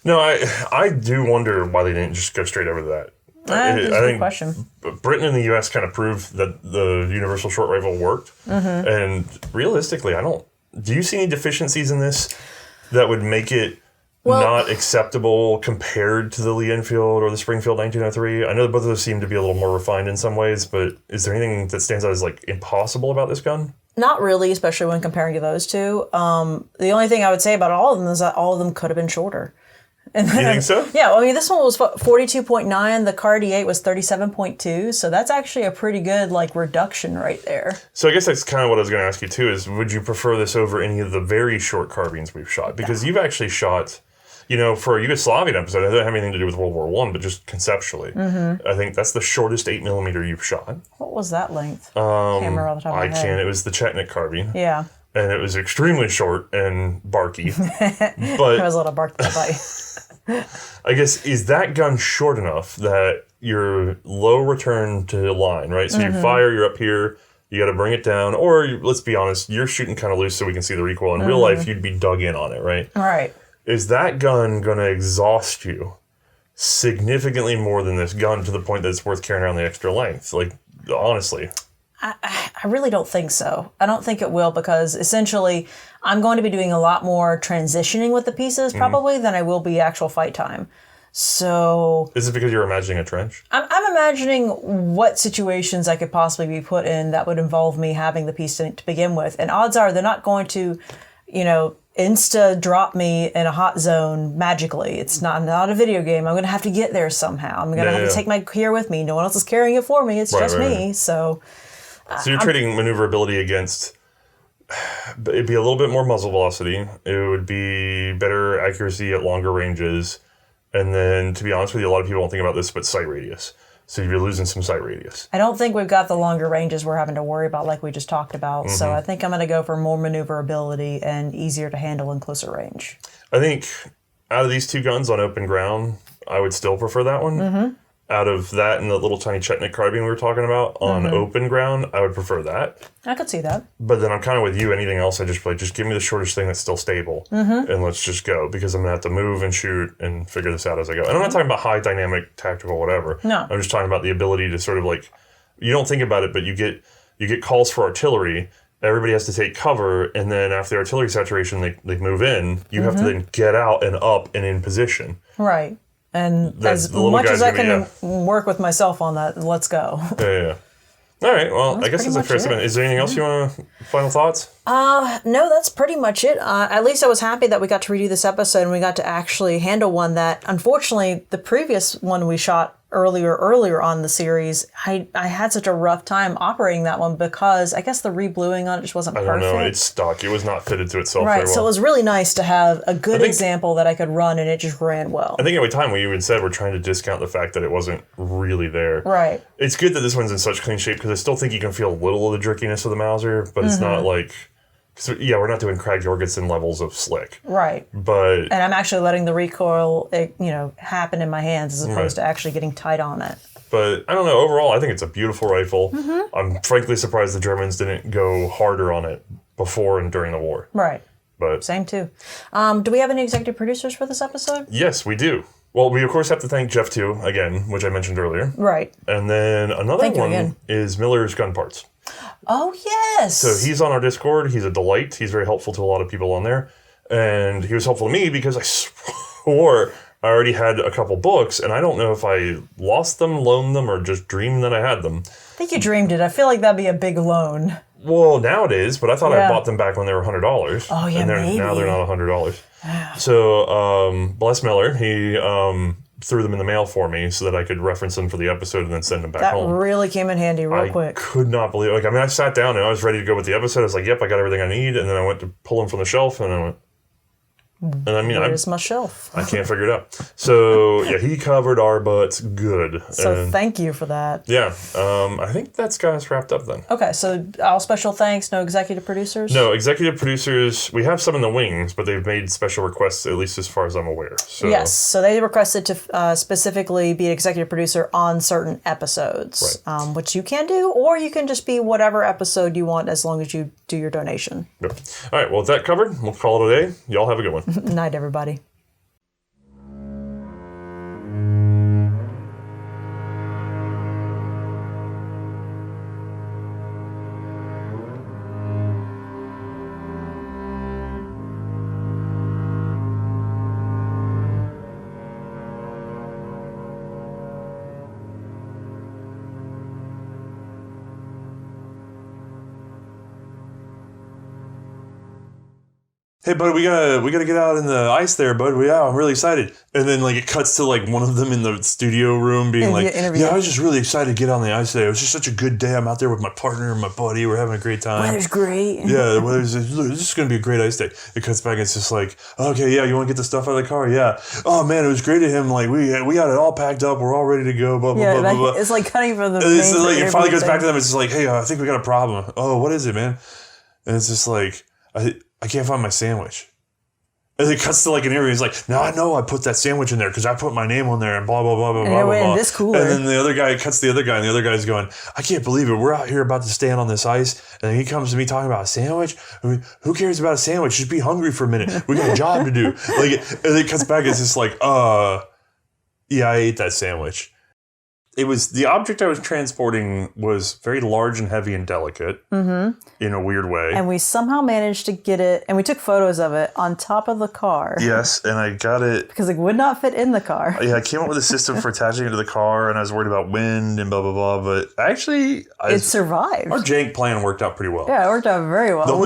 no, I do wonder why they didn't just go straight over to that. That's a good question. Britain and the U.S. kind of proved that the universal short rifle worked. And realistically, do you see any deficiencies in this that would make it not acceptable compared to the Lee Enfield or the Springfield 1903? I know that both of those seem to be a little more refined in some ways, but is there anything that stands out as impossible about this gun? Not really, especially when comparing to those two. The only thing I would say about all of them is that all of them could have been shorter. And You think so? Yeah, I mean, this one was 42.9. The Car D8 was 37.2. So that's actually a pretty good reduction right there. So I guess that's kind of what I was going to ask you too. Is would you prefer this over any of the very short carbines we've shot? Because you've actually shot. For a Yugoslavian episode, it doesn't have anything to do with World War I, but just conceptually. I think that's the shortest 8mm you've shot. What was that length? Can't remember off the top of my head. I can't. It was the Chetnik carbine. Yeah. And it was extremely short and barky. There But was a little bark to the bite. I guess, is that gun short enough that you're low return to line, right? So you fire, you're up here, you got to bring it down. Or, let's be honest, you're shooting kind of loose so we can see the recoil. In real life, you'd be dug in on it, right? All right. Is that gun going to exhaust you significantly more than this gun to the point that it's worth carrying around the extra length? Honestly. I really don't think so. I don't think it will because essentially I'm going to be doing a lot more transitioning with the pieces probably than I will be actual fight time. So... Is it because you're imagining a trench? I'm imagining what situations I could possibly be put in that would involve me having the piece to begin with. And odds are they're not going to, insta drop me in a hot zone magically. It's not a video game. I'm going to have to get there somehow. I'm going to have to take my gear with me. No one else is carrying it for me. It's just me. Right. So you're trading maneuverability against... It'd be a little bit more muzzle velocity. It would be better accuracy at longer ranges. And then, to be honest with you, a lot of people don't think about this, but sight radius. So you're losing some sight radius. I don't think we've got the longer ranges we're having to worry about like we just talked about. So I think I'm going to go for more maneuverability and easier to handle in closer range. I think out of these two guns on open ground, I would still prefer that one. Out of that and the little tiny Chetnik carbine we were talking about on open ground, I would prefer that. I could see that. But then I'm kind of with you. Anything else, I just play. Just give me the shortest thing that's still stable, and let's just go because I'm gonna have to move and shoot and figure this out as I go. And I'm not talking about high dynamic, tactical, whatever. No, I'm just talking about the ability to sort of you don't think about it, but you get calls for artillery. Everybody has to take cover, and then after the artillery saturation, they move in. You have to then get out and up and in position. Right. And as much as I can work with myself on that, let's go. Yeah. All right. Well, I guess it's a fair statement. Is there anything else you want to... Final thoughts? No, that's pretty much it. At least I was happy that we got to redo this episode and we got to actually handle one that, unfortunately, the previous one we shot earlier on the series, I had such a rough time operating that one because I guess the rebluing on it just wasn't perfect. I don't know. It's stuck. It was not fitted to itself very well. So it was really nice to have a good example that I could run and it just ran well. I think every time we even said we're trying to discount the fact that it wasn't really there. Right. It's good that this one's in such clean shape because I still think you can feel a little of the jerkiness of the Mauser, but it's not like... we're not doing Craig Jorgensen levels of slick. Right. And I'm actually letting the recoil, happen in my hands as opposed to actually getting tight on it. But I don't know. Overall, I think it's a beautiful rifle. I'm frankly surprised the Germans didn't go harder on it before and during the war. Right. But same too. Do we have any executive producers for this episode? Yes, we do. Well, we of course have to thank Jeff too, again, which I mentioned earlier. Right. And then another one is Miller's Gun Parts. Oh, yes. So he's on our Discord. He's a delight. He's very helpful to a lot of people on there. And he was helpful to me because I swore I already had a couple books, and I don't know if I lost them, loaned them, or just dreamed that I had them. I think you dreamed it. I feel like that'd be a big loan. Well, now it is, but I thought I bought them back when they were $100. Oh, yeah, and maybe. Now they're not $100. So, bless Miller, he threw them in the mail for me so that I could reference them for the episode and then send them back home. That really came in handy real quick. I could not believe it. I sat down and I was ready to go with the episode. I was like, yep, I got everything I need. And then I went to pull them from the shelf and I went... Where's my shelf? I can't figure it out. So, he covered our butts good. So thank you for that. Yeah. I think that's got us wrapped up then. Okay, so all special thanks, no executive producers? No, executive producers, we have some in the wings, but they've made special requests, at least as far as I'm aware. So. Yes, so they requested to specifically be an executive producer on certain episodes, which you can do, or you can just be whatever episode you want as long as you do your donation. Yep. All right, well, with that covered, we'll call it a day. Y'all have a good one. Night, everybody. hey, bud, we gotta get out in the ice there, bud. Yeah, I'm really excited. And then like it cuts to like one of them in the studio room being like, yeah, I was just really excited to get on the ice today. It was just such a good day. I'm out there with my partner and my buddy. We're having a great time. Weather's great. Yeah, the weather's this is gonna be a great ice day. It cuts back. It's just like, okay, yeah, you want to get the stuff out of the car? Yeah. Oh man, it was great of him. Like we got it all packed up. We're all ready to go. Blah blah blah blah. It's like cutting from the. It's like it finally goes back to them. It's just like, hey, I think we got a problem. Oh, what is it, man? And it's just like, I can't find my sandwich. And it cuts to like an area. He's like, no, I know I put that sandwich in there because I put my name on there and blah, blah, blah, blah, blah, blah. This cooler. And then the other guy cuts the other guy and the other guy's going, I can't believe it. We're out here about to stand on this ice. And he comes to me talking about a sandwich. I mean, who cares about a sandwich? Just be hungry for a minute. We got a job to do. Like, and it cuts back. It's just like, yeah, I ate that sandwich. It was the object I was transporting was very large and heavy and delicate in a weird way. And we somehow managed to get it, and we took photos of it on top of the car. Yes, and I got it. Because it would not fit in the car. Yeah, I came up with a system for attaching it to the car, and I was worried about wind and blah, blah, blah. But actually, it survived. Our jank plan worked out pretty well. Yeah, it worked out very well.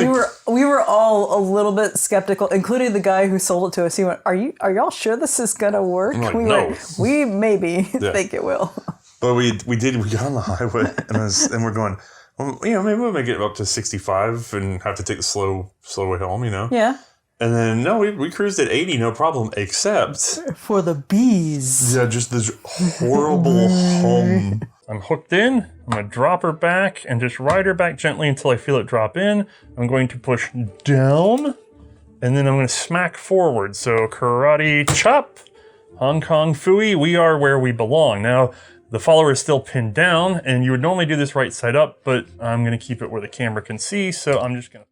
We were all a little bit skeptical, including the guy who sold it to us. He went, are y'all sure this is going to work? Like, we no. went, we maybe think it will. But we got on the highway and we're going, well, maybe we'll make it up to 65 and have to take the slow way home, Yeah. And then, no, we cruised at 80, no problem, except... for the bees. Yeah, just this horrible hum. I'm hooked in. I'm going to drop her back and just ride her back gently until I feel it drop in. I'm going to push down, and then I'm going to smack forward. So karate chop, Hong Kong Phooey, we are where we belong. Now, the follower is still pinned down, and you would normally do this right side up, but I'm going to keep it where the camera can see, so I'm just going to...